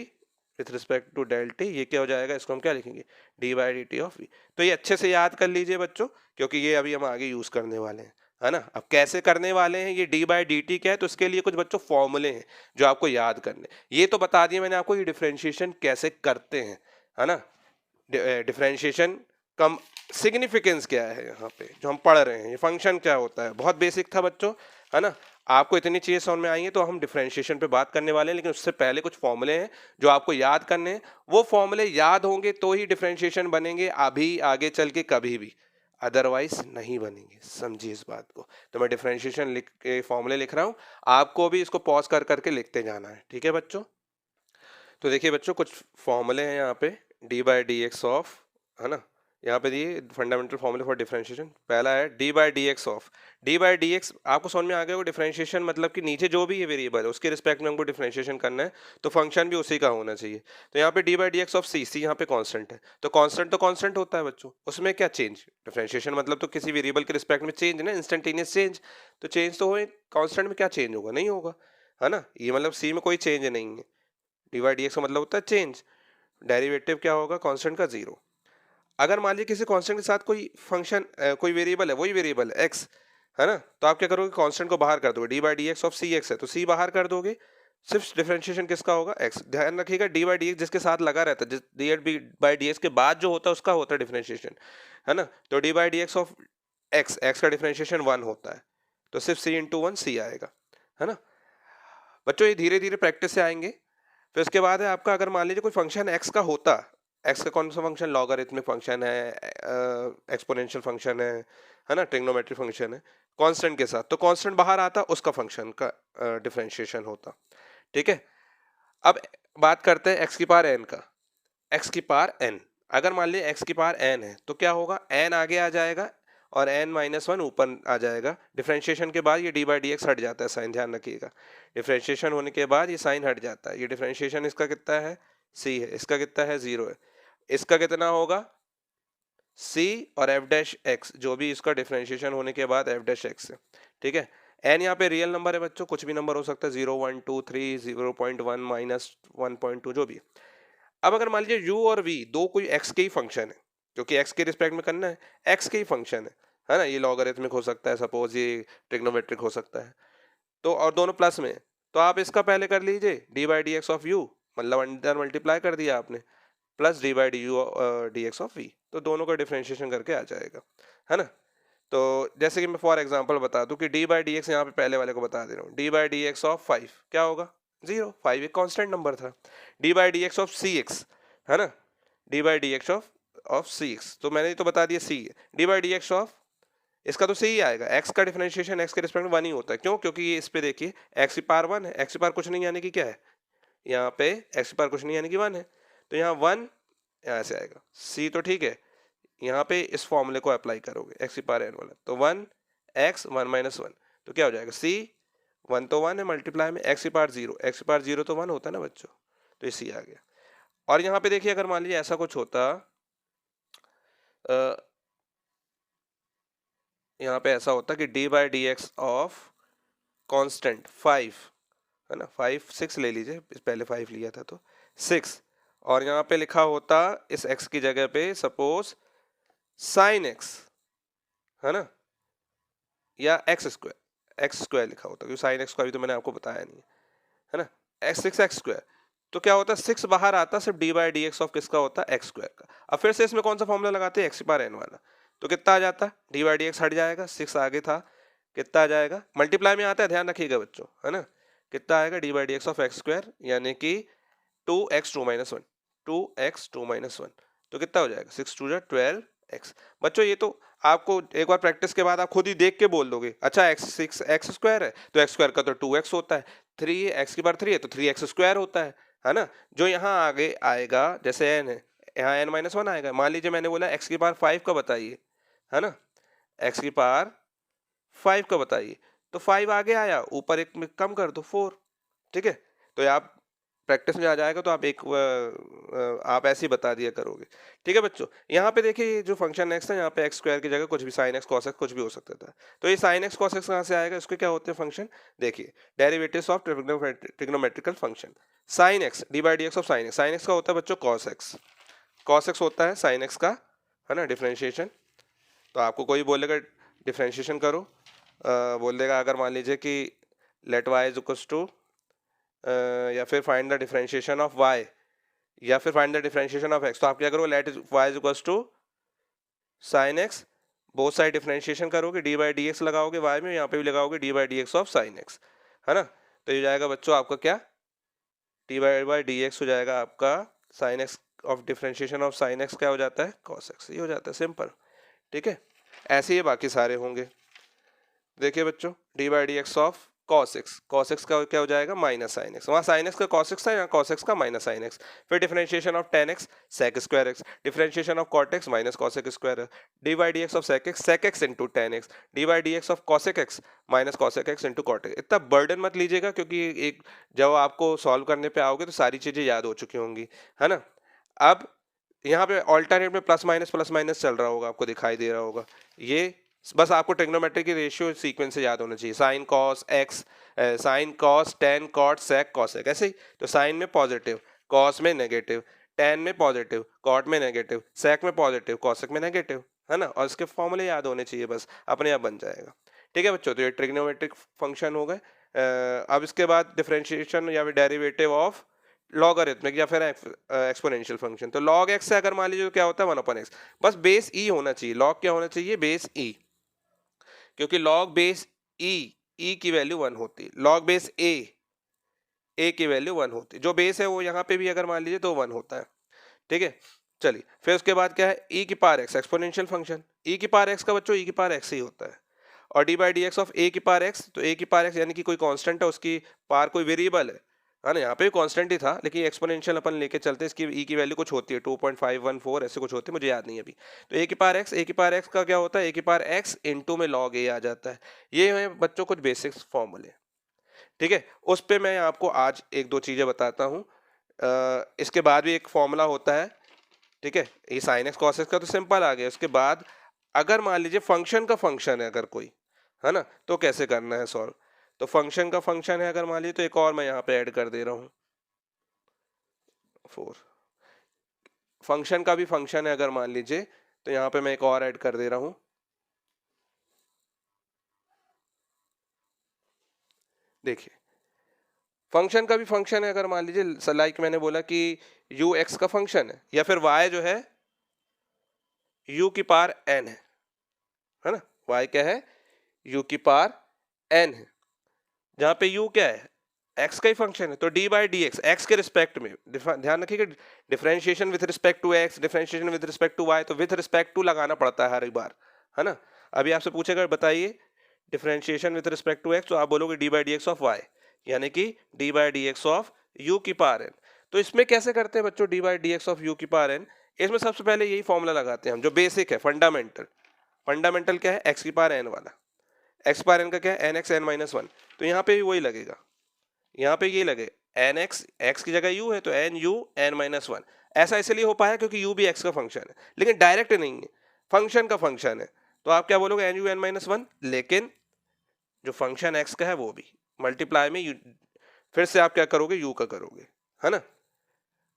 with respect to del t, ये क्या हो जाएगा, इसको हम क्या लिखेंगे, d by d t of v. तो ये अच्छे से याद कर लीजिए बच्चों, क्योंकि ये अभी हम आगे यूज करने वाले हैं, है ना। अब कैसे करने वाले हैं ये डी बाई डी टी क्या है, तो इसके लिए कुछ बच्चों फॉर्मूले हैं जो आपको याद करने, ये तो बता दिए मैंने आपको, ये डिफ्रेंशिएशन कैसे करते हैं, है ना। डिफ्रेंशिएशन कम सिग्निफिकेंस क्या है यहाँ पे जो हम पढ़ रहे हैं, ये फंक्शन क्या होता है, बहुत बेसिक था बच्चों, है ना। आपको इतनी चीजें समझ में आई हैं तो हम डिफरेंशिएशन पे बात करने वाले हैं, लेकिन उससे पहले कुछ फॉर्मूले हैं जो आपको याद करने हैं। वो फॉर्मूले याद होंगे तो ही डिफरेंशिएशन बनेंगे, अभी आगे चल के कभी भी, अदरवाइज नहीं बनेंगे, समझिए इस बात को। तो मैं डिफरेंशिएशन लिख के फॉर्मूले लिख रहा हूँ, आपको भी इसको पॉज कर करके लिखते जाना है, ठीक है बच्चों। तो देखिए बच्चों कुछ फॉर्मूले हैं यहाँ पे, d by d x of, है ना, यहाँ पे दिए फंडामेंटल फॉर्मूले फॉर डिफरेंशिएशन। पहला है d by d x of, D by d x आपको समझ में आ गया होगा, डिफरेंशिएशन मतलब कि नीचे जो भी ये वेरिएबल है उसके रिस्पेक्ट में हमको डिफरेंशिएशन करना है, तो फंक्शन भी उसी का होना चाहिए। तो यहाँ पे d by d x of c, c यहाँ पे कांस्टेंट है, तो कांस्टेंट होता है बच्चों, उसमें क्या चेंज, डिफरेंशिएशन मतलब तो किसी वेरिएबल के रिस्पेक्ट में चेंज ना, इंस्टेंटेनियस चेंज, तो चेंज तो हो, कांस्टेंट में क्या चेंज होगा, नहीं होगा, है ना। ये मतलब सी में कोई चेंज नहीं है, डी बाई डी एक्स का मतलब होता है चेंज, डेरिवेटिव क्या होगा कांस्टेंट का 0। अगर मान लीजिए किसी कांस्टेंट के साथ कोई फंक्शन कोई वेरिएबल है, वही वेरिएबल है एक्स, है ना, तो आप क्या करोगे, कांस्टेंट को बाहर कर दोगे, d by d x of c x है तो सी बाहर कर दोगे, सिर्फ डिफरेंशिएशन किसका होगा, एक्स। ध्यान रखिएगा डी बाई डी एक्स जिसके साथ लगा रहता है, डी बाई डी एक्स के बाद जो होता है उसका होता है डिफरेंशिएशन, है ना। तो d by d x of x, x का डिफरेंशिएशन 1 होता है, तो सिर्फ सी इंटू 1 सी आएगा, है ना। बच्चों ये धीरे धीरे प्रैक्टिस से आएंगे। फिर उसके बाद है आपका, अगर मान लीजिए कोई फंक्शन एक्स का होता, एक्स का कौन सा फंक्शन, लॉगरिथमिक फंक्शन है, एक्सपोनेंशियल फंक्शन है ना, ट्रिग्नोमेट्रिक फंक्शन है, कांस्टेंट के साथ, तो कांस्टेंट बाहर आता, उसका फंक्शन का डिफरेंशिएशन होता, ठीक है। अब बात करते हैं एक्स की पावर एन का, एक्स की पावर एन, अगर मान लीजिए एक्स की पावर एन है तो क्या होगा, एन आगे आ जाएगा और एन माइनस 1 ऊपर आ जाएगा। डिफरेंशिएशन के बाद ये डी बाई डी एक्स हट जाता है, साइन ध्यान रखिएगा, डिफरेंशिएशन होने के बाद ये साइन हट जाता है, ये डिफरेंशिएशन इसका कितना है, सी है, इसका कितना है, 0 है, इसका कितना होगा, सी और एफ डैश एक्स, जो भी इसका डिफरेंशिएशन होने के बाद एफ डैश एक्स है, ठीक है। एन यहाँ पे रियल नंबर है बच्चों, कुछ भी नंबर हो सकता है, 0 1 2 3 0.1 माइनस 1.2 जो भी। अब अगर मान लीजिए u और v दो कोई x के ही फंक्शन है, क्योंकि x के रिस्पेक्ट में करना है, x के ही फंक्शन है ना, ये लॉगरिथमिक हो सकता है, सपोज ये ट्रिग्नोमेट्रिक हो सकता है, तो और दोनों प्लस में, तो आप इसका पहले कर लीजिए d by d x of u, मतलब अंडर मल्टीप्लाई कर दिया आपने, plus d by d u d x of v, तो दोनों का डिफरेंशिएशन करके आ जाएगा, है ना। तो जैसे कि मैं फॉर एग्जांपल बता दूं कि डी बाई डी एक्स, यहाँ पे पहले वाले को बता दे रहा हूँ, d by d x of 5 क्या होगा, 0, 5 एक कांस्टेंट नंबर था। D by d x of c x, है ना, d by d x of c x, तो मैंने तो बता दिया सी है, d by d x of, इसका तो सही आएगा, एक्स का डिफरेंशिएशन एक्स के रिस्पेक्ट में 1 ही होता है, क्यों, क्योंकि ये इस पे देखिए एक्स की पावर 1 है, एक्स की पावर कुछ नहीं यानी कि क्या है, यहाँ पे एक्स की पावर कुछ नहीं यानी कि 1 है, तो यहाँ 1 यहाँ से आएगा, सी तो ठीक है, यहाँ पे इस फॉर्मूले को अप्लाई करोगे एक्स की पावर एन वाला, तो 1 एक्स 1 माइनस 1, तो क्या हो जाएगा, सी 1 तो 1 है, मल्टीप्लाई में एक्स की पावर 0, एक्स की पावर 0 तो 1 होता है ना बच्चों, तो ये सी आ गया। और यहाँ पे देखिए अगर मान लीजिए ऐसा कुछ होता, यहाँ पे ऐसा होता कि D by d x of constant 5, है ना, 5 6 ले लीजिए, पहले 5 लिया था तो 6, और यहाँ पे लिखा होता इस x की जगह पे सपोज साइन x, है ना, या एक्स स्क्वायर लिखा होता, क्योंकि साइन x को अभी तो मैंने आपको बताया नहीं है ना, x6 एक्स स्क्वायर, तो क्या होता है 6 बाहर आता, सिर्फ D by d x of किसका होता है, एक्स स्क्वायर का। अब फिर से इसमें कौन सा फॉर्मूला लगाते हैं, एक्स की पावर एन वाला, तो कितना आ जाता, डी बाई डी एक्स हट जाएगा, 6 आगे था, कितना आ जाएगा, मल्टीप्लाई में आता है, ध्यान रखिएगा बच्चों, है ना, कितना आएगा, D by d x of x square, यानी कि 2x2 माइनस 1, 2x2 माइनस 1, तो कितना हो जाएगा, 6 2 जा 12 एक्स। बच्चों ये तो आपको एक बार प्रैक्टिस के बाद आप खुद ही देख के बोल दोगे, अच्छा एक्स स्क्वायर है तो एक्स स्क्वायर का तो 2x होता है, 3 है तो 3x स्क्वायर होता है ना। जो यहाँ आगे आएगा जैसे n है, यहाँ n-1 आएगा। मान लीजिए मैंने बोला x की पावर 5 का बताइए, है ना, x की पावर 5 का बताइए, तो 5 आगे आया, ऊपर एक में कम कर दो 4, ठीक है। तो ये आप प्रैक्टिस में आ जाएगा तो आप आप ऐसे ही बता दिया करोगे, ठीक है बच्चों। यहाँ पे देखिए ये जो फंक्शन एक्स था, यहाँ पे एक्स स्क्वायर की जगह कुछ भी साइन एक्स कॉस एक्स कुछ भी हो सकता था। तो ये साइन एक्स कॉस एक्स कहाँ से आएगा, इसके क्या होते हैं फंक्शन, देखिए derivatives of trigonometrical function. Sine x d by d x of sine x का होता है बच्चों कॉस एक्स होता है साइन एक्स का, है ना, डिफ्रेंशिएशन। तो आपको कोई बोलेगा डिफ्रेंशिएशन करो, बोल देगा अगर मान लीजिए कि let y is equals to या फिर find the differentiation of y या फिर find the differentiation of x, तो आप क्या करोगे, let y is equals to sine x, both side differentiation करोगे, डी बाई डी एक्स लगाओगे y में, यहाँ पे भी लगाओगे d by d x of sine x, है ना। तो ये जाएगा बच्चों आपका क्या, डी बाई डी एक्स हो जाएगा आपका sine x of differentiation of sine x क्या हो जाता है, कॉस एक्स, ये हो जाता है सिंपल, ठीक है। ऐसे ही बाकी सारे होंगे। देखिए बच्चों d by d x of cos x का क्या हो जाएगा, माइनस साइन एक्स, वहाँ साइन एक्स का कॉस एक्स था, यहाँ कॉस एक्स का माइनस साइन एक्स। फिर differentiation of tan x sec square x, differentiation of cot x minus cos x square, d by d x of sec x into tan x, d by d x of cosec x minus cosec x into cot x. इतना burden मत लीजिएगा क्योंकि एक जब आपको solve करने पे आओगे तो सारी चीज़ें याद हो चुकी होंगी, है ना। अब यहाँ पे ऑल्टरनेट में प्लस माइनस चल रहा होगा, आपको दिखाई दे रहा होगा, ये बस आपको ट्रिग्नोमेट्री की रेशियो सीक्वेंस से याद होना चाहिए, sine cos x, sine cos tan cot sec cosec, ऐसे ही। तो साइन में पॉजिटिव, कॉस में नेगेटिव, टेन में पॉजिटिव, कॉट में नेगेटिव, सेक में पॉजिटिव, कॉसेक में नेगेटिव, है ना। और इसके फॉर्मूले याद होने चाहिए, बस अपने आप बन जाएगा, ठीक है बच्चों। तो ये ट्रिग्नोमेट्रिक फंक्शन हो गए। अब इसके बाद डिफरेंशिएशन या डेरिवेटिव ऑफ लॉगरिथमिक या फिर एक्सपोनेंशियल फंक्शन। तो लॉग एक्स से अगर मान लीजिए तो क्या होता है 1/x, बस बेस ई होना चाहिए, लॉग क्या होना चाहिए, बेस ई, क्योंकि लॉग बेस ई की वैल्यू 1 होती है, लॉग बेस ए की वैल्यू 1 होती है, जो बेस है वो यहाँ पे भी अगर मान लीजिए तो 1 होता है, ठीक है। चलिए फिर उसके बाद क्या है, ई की पावर एक्स एक्सपोनेंशियल फंक्शन, ई की पावर एक्स का बच्चों ई की पावर एक्स ही होता है, और d by d x of a की पावर एक्स, तो ए की पावर एक्स यानी कि कोई कांस्टेंट है, उसकी पावर कोई वेरिएबल है ना, यहाँ पे भी कांस्टेंट ही था लेकिन एक्सपोनेंशियल अपन लेके चलते हैं, इसकी ई की वैल्यू कुछ होती है 2.514 ऐसे कुछ होती है, मुझे याद नहीं है अभी। तो ए की पावर एक्स का क्या होता है, ए की पावर एक्स इंटू में लॉग ए आ जाता है। ये है बच्चों कुछ बेसिक्स फॉर्मूले, ठीक है। उस पे मैं आपको आज एक दो चीजें बताता हूँ। इसके बाद भी एक फॉर्मूला होता है, ठीक है, ये साइन एक्स कॉस एक्स का तो सिंपल आ गया। उसके बाद अगर मान लीजिए फंक्शन का फंक्शन है अगर कोई, है ना, तो कैसे करना है सॉल्व। तो फंक्शन का फंक्शन है अगर मान लीजिए, तो एक और मैं यहाँ पे ऐड कर दे रहा हूँ 4, फंक्शन का भी फंक्शन है अगर मान लीजिए, तो यहाँ पे मैं एक और ऐड कर दे रहा हूँ। देखिए फंक्शन का भी फंक्शन है अगर मान लीजिए, लाइक मैंने बोला कि यू एक्स का फंक्शन है, या फिर वाई जो है यू की पावर एन है ना, वाई क्या है, यू की पावर एन है, जहां पे u क्या है, x का ही फंक्शन है, तो d by d x x के रिस्पेक्ट में, ध्यान रखिएगा differentiation with respect to x, differentiation with respect to y, तो विद रिस्पेक्ट टू लगाना पड़ता है हर एक बार, है ना। अभी आपसे पूछेगा बताइए differentiation with respect to x, तो आप बोलोगे d by d x of y, यानी कि d by d x of u की पावर n। तो इसमें कैसे करते हैं बच्चों, d by d x of u की पावर n, इसमें सबसे पहले यही फॉर्मूला लगाते हैं हम, जो बेसिक है, फंडामेंटल। फंडामेंटल क्या है, x की पावर n वाला, एक्स पावर एन का क्या है, n x n minus one, तो यहाँ पे भी वही लगेगा, यहाँ पे ये लगे एन एक्स, एक्स की जगह यू है तो n u n minus one. ऐसा इसलिए हो पाया क्योंकि यू भी एक्स का फंक्शन है, लेकिन डायरेक्ट नहीं है, फंक्शन का फंक्शन है, तो आप क्या बोलोगे, n u n minus one, लेकिन जो फंक्शन एक्स का है वो भी मल्टीप्लाई में यू, फिर से आप क्या करोगे, यू का करोगे, है ना।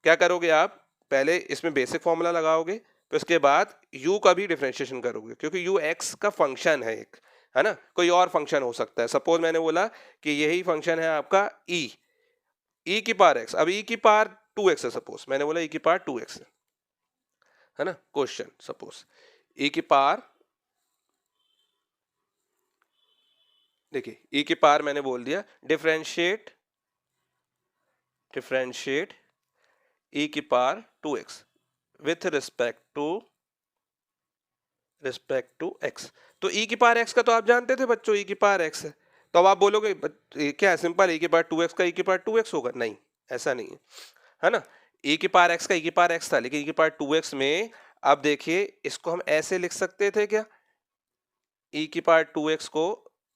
क्या करोगे आप, पहले इसमें बेसिक फॉर्मूला लगाओगे, फिर उसके बाद u का भी डिफरेंशिएशन करोगे, क्योंकि u x का फंक्शन है एक, है ना, कोई और फंक्शन हो सकता है। सपोज मैंने बोला कि यही फंक्शन है आपका e की पावर x, अब e की पावर 2x है, सपोज मैंने बोला e की पावर 2x है ना, क्वेश्चन सपोज e की पावर, देखिए e की पावर मैंने बोल दिया, डिफरेंशिएट डिफरेंशिएट e की power 2x with respect to respect to x. तो ई की पावर एक्स का तो आप जानते थे बच्चों, ई की पावर एक्स है। तो अब आप बोलोगे ये क्या है, सिंपल, ई की पावर टू एक्स का ई की पावर टू एक्स होगा? नहीं, ऐसा नहीं है ना। ई की पावर एक्स का ई की पावर एक्स था, लेकिन ई की पावर टू एक्स में अब देखिए इसको हम ऐसे लिख सकते थे क्या, ई की पावर टू एक्स को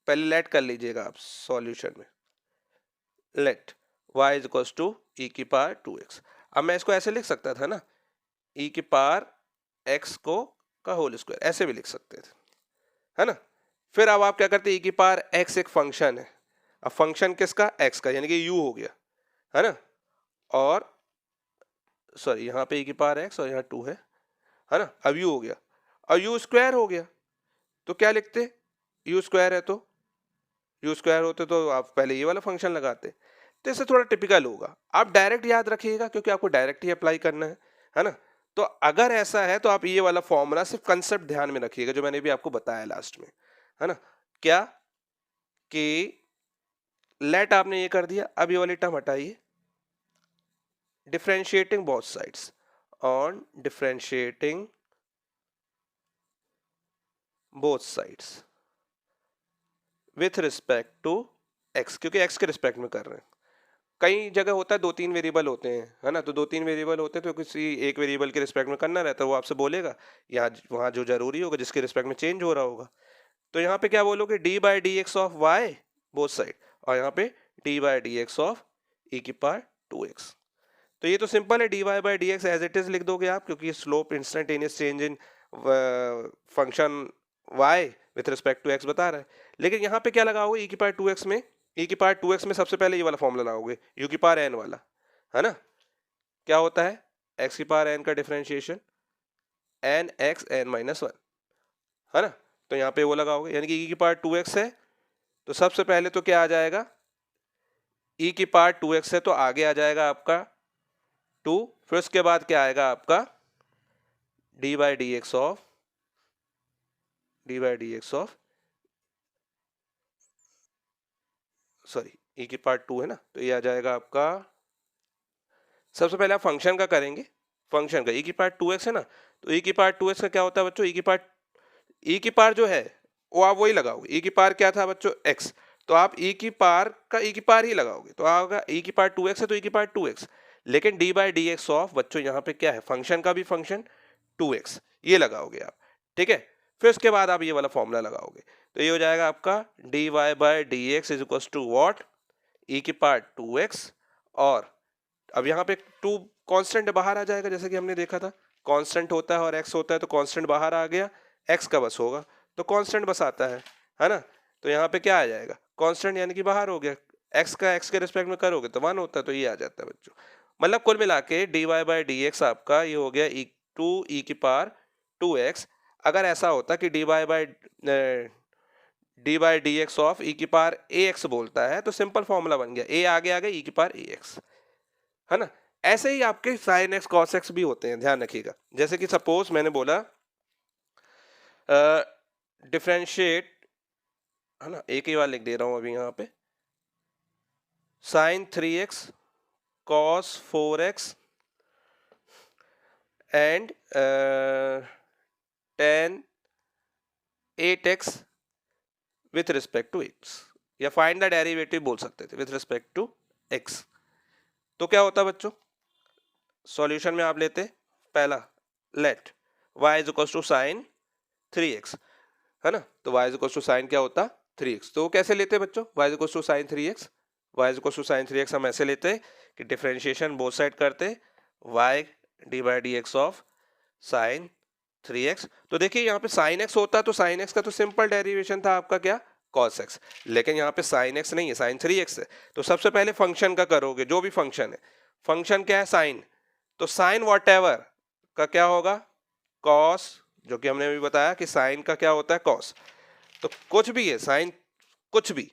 पहले लेट कर लीजिएगा आप सॉल्यूशन में, let y is equal to e की पावर टू एक्स। अब मैं इसको ऐसे लिख सकता था ना, ई की पावर एक्स को का होल स्क्वायर, ऐसे भी लिख सकते थे, है ना। फिर अब आप क्या करते हैं, ई की पावर एक्स एक फंक्शन है, अब फंक्शन किसका, एक्स का, यानी कि यू हो गया, है ना। और सॉरी यहाँ पे ई की पावर एक्स और यहाँ टू है ना। अब यू हो गया और यू स्क्वायर हो गया, तो क्या लिखते, यू स्क्वायर है तो यू स्क्वायर होते तो आप पहले ये वाला फंक्शन लगाते। तो इससे थोड़ा टिपिकल होगा, आप डायरेक्ट याद रखिएगा क्योंकि आपको डायरेक्ट ही अप्लाई करना है ना। तो अगर ऐसा है तो आप ये वाला फॉर्मूला, सिर्फ कंसेप्ट ध्यान में रखिएगा जो मैंने भी आपको बताया लास्ट में, है ना। क्या कि लेट आपने ये कर दिया, अब ये वाली टर्म हटाइए, differentiating both sides, on differentiating both sides with respect to x, क्योंकि एक्स के रिस्पेक्ट में कर रहे हैं। कई जगह होता है दो तीन वेरिएबल होते हैं, है ना। तो दो तीन वेरिएबल होते हैं तो किसी एक वेरिएबल के रिस्पेक्ट में करना रहता है, वो आपसे बोलेगा यहाँ वहाँ जो जरूरी होगा जिसके रिस्पेक्ट में चेंज हो रहा होगा। तो यहाँ पे क्या बोलोगे, d by d x of y both side, और यहाँ पे d by d x of e की पावर टू एक्स। तो ये तो सिंपल है, d y by d x as it is लिख दोगे आप, क्योंकि slope instantaneous change in function y with respect to x बता रहा है। लेकिन यहाँ पे क्या लगाओगे, ई की पावर टू एक्स में, ई की पावर टू एक्स में सबसे पहले ये वाला फॉर्मूला लगाओगे, यू की पावर एन वाला, है ना। क्या होता है, एक्स की पावर एन का differentiation n x n minus one, है ना। तो यहाँ पे वो लगाओगे, यानी कि ई की पावर टू एक्स है तो सबसे पहले तो क्या आ जाएगा, ई की पावर टू एक्स है तो आगे आ जाएगा आपका टू, फिर उसके बाद क्या आएगा आपका d by d x of sorry e की पार्ट टू है ना, तो ये आ जाएगा आपका, सबसे पहले आप फंक्शन का करेंगे, फंक्शन का ई की पार्ट टू एक्स है ना। तो ई की पार्ट टू एक्स का क्या होता है बच्चों, ई की पार जो है वो आप वही लगाओगे, ई की पार क्या था बच्चों, एक्स, तो आप ई की पार का ई की पार ही लगाओगे, तो आएगा ई की पार टू एक्स है तो ई की पार टू एक्स। लेकिन D by d x of बच्चों यहाँ पे क्या है, फंक्शन का भी फंक्शन टू एक्स, ये लगाओगे आप, ठीक है। फिर उसके बाद आप ये वाला फॉर्मूला लगाओगे, तो ये हो जाएगा आपका d y by d x is equal to what, e की पार टू एक्स, और अब यहाँ पे टू कांस्टेंट बाहर आ जाएगा, जैसे कि हमने देखा था कांस्टेंट होता है और एक्स होता है, तो कांस्टेंट बाहर आ गया, एक्स का बस होगा तो कांस्टेंट बस आता है ना। तो यहाँ पे क्या आ जाएगा, कांस्टेंट यानी कि बाहर हो गया, एक्स का एक्स के रिस्पेक्ट में करोगे तो वन होता है, तो ये आ जाता है बच्चों। मतलब कुल मिला के d y by d x आपका ये हो गया ई टू ई की पावर टू एक्स। अगर ऐसा होता कि डी एक्स ऑफ ई की पावर ए एक्स बोलता है तो सिंपल फॉर्मूला बन गया, ए आगे आ गया ई की पावर ए एक्स, है ना। ऐसे ही आपके साइन एक्स कॉस एक्स भी होते हैं, ध्यान रखिएगा। जैसे कि सपोज मैंने बोला डिफरेंशिएट, है ना, एक ही बार लिख दे रहा हूं अभी यहाँ पे, sine three x cos four x and tan eight x with respect to x, या फाइंड द डेरिवेटिव बोल सकते थे विथ रिस्पेक्ट टू एक्स। तो क्या होता बच्चों, सॉल्यूशन में आप लेते पहला let y is equal to sine three x, है ना। तो y is equal to sine क्या होता, थ्री एक्स। तो कैसे लेते हैं बच्चों, y is equal to sine three x, y is equal to sine three x हम ऐसे लेते कि डिफरेंशिएशन बोथ साइड करते y d by d x of sine three x. तो देखिए यहाँ पे साइन एक्स होता तो साइन एक्स का तो सिंपल डेरिवेशन था आपका क्या, कॉस एक्स, लेकिन यहाँ पे साइन एक्स नहीं है, साइन थ्री एक्स है। तो सबसे पहले फंक्शन का करोगे, जो भी फंक्शन है, फंक्शन क्या है साइन, तो साइन वॉट एवर का क्या होगा, कॉस, जो कि हमने अभी बताया कि साइन का क्या होता है कॉस, तो कुछ भी है साइन कुछ भी,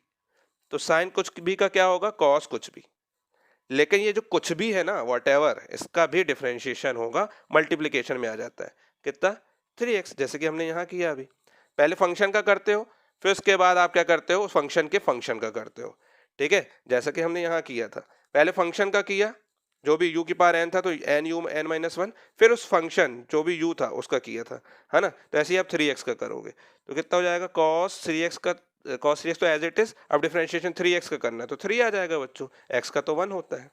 तो साइन कुछ भी का क्या होगा, कॉस कुछ भी। लेकिन ये जो कुछ भी है ना वॉट एवर, इसका भी डिफरेंशिएशन होगा, मल्टीप्लीकेशन में आ जाता है, कितना, थ्री एक्स, जैसे कि हमने यहाँ किया अभी। पहले फंक्शन का करते हो, फिर उसके बाद आप क्या करते हो, फंक्शन के फंक्शन का करते हो, ठीक है। जैसा कि हमने यहाँ किया था, पहले फंक्शन का किया, जो भी u की पावर n था तो n u n minus one, फिर उस फंक्शन जो भी u था उसका किया था, है ना। तो ऐसे ही आप 3x का करोगे तो कितना हो जाएगा, cos 3x का, cos 3x तो एज इट इज, अब डिफरेंशिएशन 3x का करना है तो 3 आ जाएगा बच्चों, x का तो 1 होता है।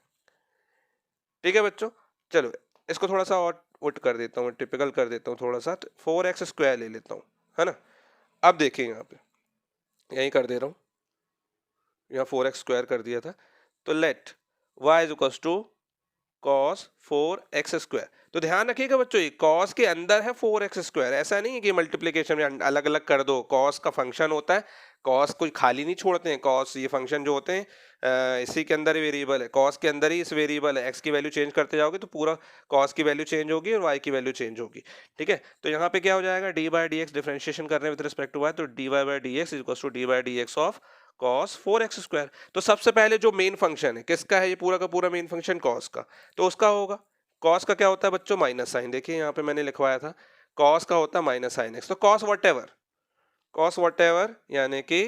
ठीक है बच्चों, चलो इसको थोड़ा सा और उट कर देता हूँ, टिपिकल कर देता हूँ थोड़ा सा, तो 4x स्क्वायर ले लेता हूँ, है ना। अब देखिए यहाँ पे यही कर दे रहा हूँ, यहाँ 4x स्क्वायर कर दिया था, तो let y is equal to cos 4x square. तो ध्यान रखिएगा बच्चों, ये cos के अंदर है 4x स्क्वायर, ऐसा नहीं है कि मल्टीप्लिकेशन में अलग अलग कर दो। cos का फंक्शन होता है, cos कोई खाली नहीं छोड़ते हैं, cos ये फंक्शन जो होते हैं इसी के अंदर वेरिएबल है, cos के अंदर ही इस वेरिएबल है, x की वैल्यू चेंज करते जाओगे तो पूरा cos की वैल्यू चेंज होगी और y की वैल्यू चेंज होगी। ठीक है, तो यहाँ पे क्या हो जाएगा, d by d x differentiation कर रहे हैं विद रिस्पेक्ट टू y, तो d y by d x is equal to d by d x of cos 4x square. तो सबसे पहले जो मेन फंक्शन है किसका है, ये पूरा का पूरा मेन फंक्शन cos का, तो उसका होगा। cos का क्या होता है बच्चों, माइनस साइन, देखिए यहाँ पे मैंने लिखवाया था, cos का होता है माइनस साइन x, तो cos वट एवर यानी कि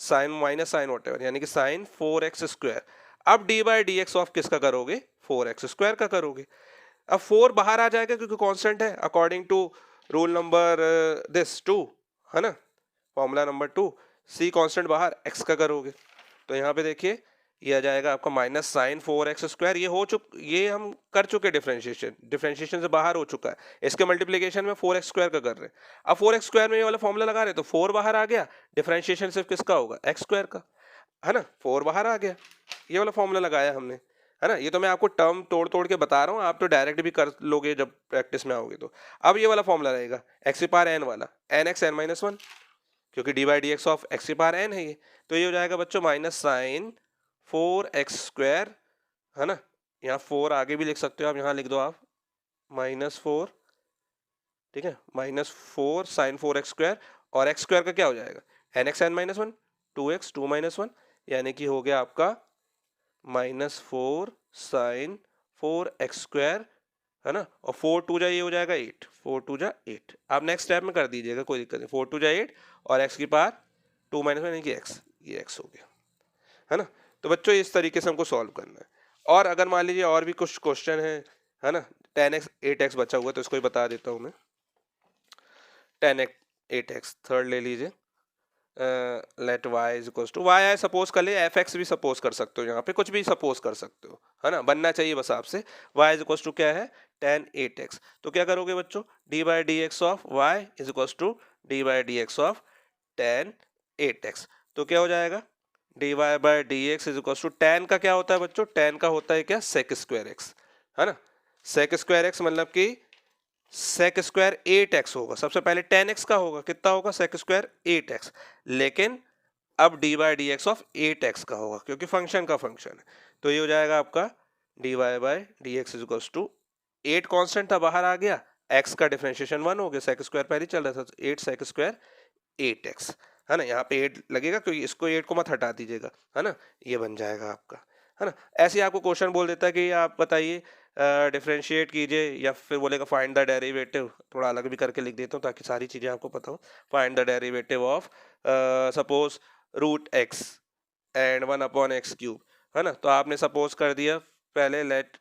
sine minus sine whatever यानी कि साइन 4x स्क्वायर। अब d by d x of किसका करोगे, 4x स्क्वायर का करोगे। अब 4 बाहर आ जाएगा क्योंकि कांस्टेंट है, according to rule number this 2, है ना, फॉर्मूला नंबर 2, सी कांस्टेंट बाहर, x का करोगे तो यहाँ पे देखिए ये आ जाएगा आपका माइनस साइन 4x स्क्वायर। ये हम कर चुके डिफरेंशिएशन से बाहर हो चुका है, इसके मल्टीप्लिकेशन में 4x स्क्वायर का कर रहे हैं। अब 4x स्क्वायर में ये वाला फॉर्मूला लगा रहे हैं तो 4 बाहर आ गया, डिफरेंशिएशन सिर्फ किसका होगा, x स्क्वायर का, है ना, 4 बाहर आ गया, ये वाला फॉर्मूला लगाया हमने, है ना। ये तो मैं आपको टर्म तोड़ तोड़ के बता रहा हूँ, आप तो डायरेक्ट भी कर लोगे जब प्रैक्टिस में आओगे तो। अब ये वाला फॉर्मूला रहेगा x की पावर n वाला, n x n minus one, क्योंकि d by d x of x की पावर एन है ये, तो ये हो जाएगा बच्चों माइनस साइन 4x स्क्वायर, है ना। यहाँ 4 आगे भी लिख सकते हो आप, यहाँ लिख दो आप -4, ठीक है, -4 साइन 4x स्क्वायर, और x स्क्वायर का क्या हो जाएगा, n x n minus one, 2x 2 minus one, यानी कि हो गया आपका -4 साइन 4x स्क्वायर, है ना। और 4 टू जा ये हो जाएगा 8, 4 टू जा 8। आप नेक्स्ट स्टेप में कर दीजिएगा, कोई दिक्कत नहीं, 4 टू जा 8 और x की पावर 2 माइनस वन यानी कि x, ये x हो गया, है ना। तो बच्चों इस तरीके से हमको सॉल्व करना है। और अगर मान लीजिए और भी कुछ क्वेश्चन है ना, 10x 8x बचा हुआ तो इसको ही बता देता हूँ मैं। 10x 8x थर्ड ले लीजिए, let y is equal to y, suppose कर ले, fx भी सपोज कर सकते हो, यहाँ पे कुछ भी सपोज कर सकते हो, है ना, बनना चाहिए बस आपसे। y इज इक्वल टू क्या है, 10 8x, तो क्या करोगे बच्चों, d by d x of y is equal to d by d x of 10 8x, तो क्या हो जाएगा, d y by d x is equal to, tan का क्या होता है बच्चों, टेन का होता है क्या, सेक स्क्वायर एक्स, है ना। सेक स्क्वायर एक्स मतलब कि सेक स्क्वायर 8x होगा, सबसे पहले 10x का होगा, कितना होगा, सेक स्क्वायर 8x, लेकिन अब d by d x of 8x का होगा क्योंकि फंक्शन का फंक्शन है, तो ये हो जाएगा आपका d y by d x is equal to, 8 constant था बाहर आ गया, x का डिफरेंशिएशन 1 हो गया, सेक स्क्वायर पहले चल रहा था, तो 8 सेक स्क्वायर 8x, है ना, यहाँ पे 8 लगेगा क्योंकि इसको 8 को मत हटा दीजिएगा, है ना, ये बन जाएगा आपका, है ना। ऐसे ही आपको क्वेश्चन बोल देता है कि आप बताइए डिफरेंशिएट कीजिए, या फिर बोलेगा फाइंड द डेरिवेटिव, थोड़ा अलग भी करके लिख देता हूँ ताकि सारी चीज़ें आपको पता हो। Find the derivative of suppose root x and 1 upon x cube, है ना, तो आपने सपोज कर दिया पहले let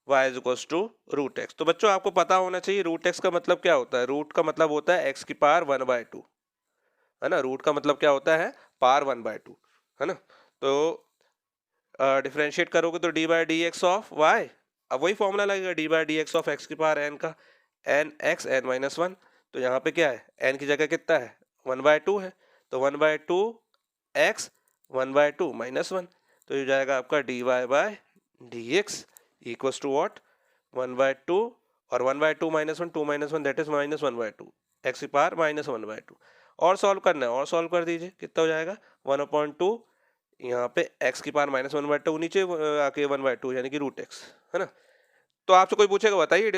y is equal to root x. तो बच्चों आपको पता होना चाहिए रूट एक्स का मतलब क्या होता है, रूट का मतलब होता है x की पावर 1/2, है ना, रूट का मतलब क्या होता है, पावर 1/2, है ना। तो डिफरेंशिएट करोगे तो d by d x of y, अब वही फॉर्मूला लगेगा, d by d x of x की पावर एन का, n x n minus one, तो यहाँ पे क्या है, एन की जगह कितना है, 1/2 है, तो 1/2 एक्स 1/2 माइनस वन, तो ये जाएगा आपका d y by d x equals to what, 1/2 और 1/2 minus one, 2 minus one that is -1/2, x की पावर -1/2। और सॉल्व करना है, और सॉल्व कर दीजिए, कितना हो जाएगा 1/2, यहाँ पे x की पावर -1/2, नीचे आके 1/2 यानी कि रूट एक्स, है ना। तो आपसे कोई पूछेगा बताइए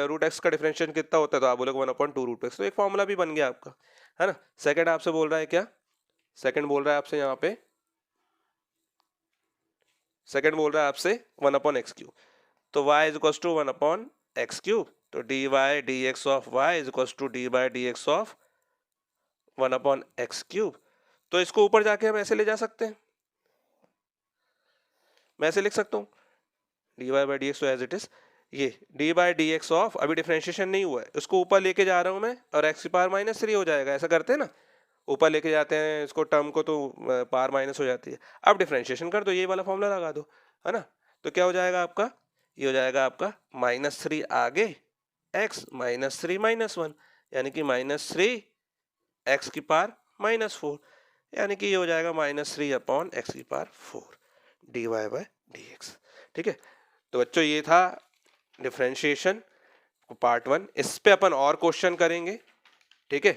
रूट एक्स का डिफरेंशिएशन कितना होता है, तो आप बोलोगे 1/2 रूट एक्स, तो एक फॉर्मूला भी बन गया आपका, है ना। सेकंड आपसे बोल रहा है क्या, सेकंड बोल रहा है आपसे यहाँ पे, सेकंड बोल रहा है आपसे 1/x क्यूब, तो y is equal to 1/x cube, तो d y d x of y is equal to d by d x of 1/x cube. तो इसको ऊपर जाके हम ऐसे ले जा सकते हैं, मैं ऐसे लिख सकता हूँ, d y by d x तो एज इट इज ये d by d x of, अभी डिफ्रेंशिएशन नहीं हुआ है, उसको ऊपर लेके जा रहा हूँ मैं और एक्स की पावर -3 हो जाएगा, ऐसा करते हैं ना, ऊपर लेके जाते हैं इसको टर्म को तो पावर माइनस हो जाती है। अब डिफ्रेंशिएशन कर दो, ये वाला फॉर्मूला लगा दो, है ना, तो क्या हो जाएगा आपका, ये हो जाएगा आपका -3 आगे x -3 -1, यानी कि -3 x की पावर -4, यानी कि ये हो जाएगा -3 अपॉन x की पावर 4 d y by d x. ठीक है, तो बच्चों ये था डिफ्रेंशिएशन पार्ट 1। इस पे अपन और क्वेश्चन करेंगे, ठीक है,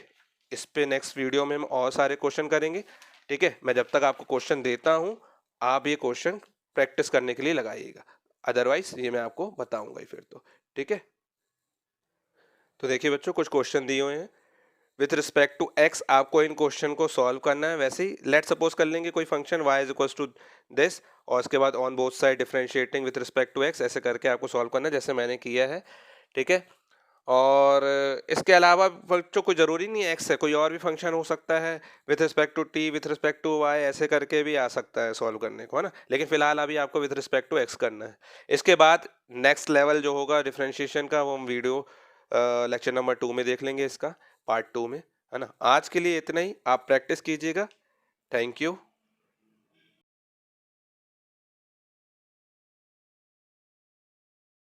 इस पे नेक्स्ट वीडियो में हम और सारे क्वेश्चन करेंगे। ठीक है, मैं जब तक आपको क्वेश्चन देता हूँ आप ये क्वेश्चन प्रैक्टिस करने के लिए लगाइएगा, अदरवाइज ये मैं आपको बताऊंगा ही फिर तो। ठीक है, तो देखिए बच्चों कुछ क्वेश्चन दिए हुए हैं विथ रिस्पेक्ट टू एक्स, आपको इन क्वेश्चन को सॉल्व करना है। वैसे ही लेट सपोज कर लेंगे कोई function y is equal to this और उसके बाद on both side differentiating with respect to x, ऐसे करके आपको सॉल्व करना है जैसे मैंने किया है। ठीक है, और इसके अलावा बच्चों कोई ज़रूरी नहीं है एक्स है, कोई और भी फंक्शन हो सकता है with respect to t, with respect to y, ऐसे करके भी आ सकता है सॉल्व करने को, है ना, लेकिन फिलहाल अभी आपको विथ रिस्पेक्ट टू एक्स करना है। इसके बाद नेक्स्ट लेवल जो होगा डिफ्रेंशिएशन का वो हम वीडियो लेक्चर नंबर 2 में देख लेंगे, इसका पार्ट 2 में, है ना। आज के लिए इतना ही, आप प्रैक्टिस कीजिएगा। Thank you.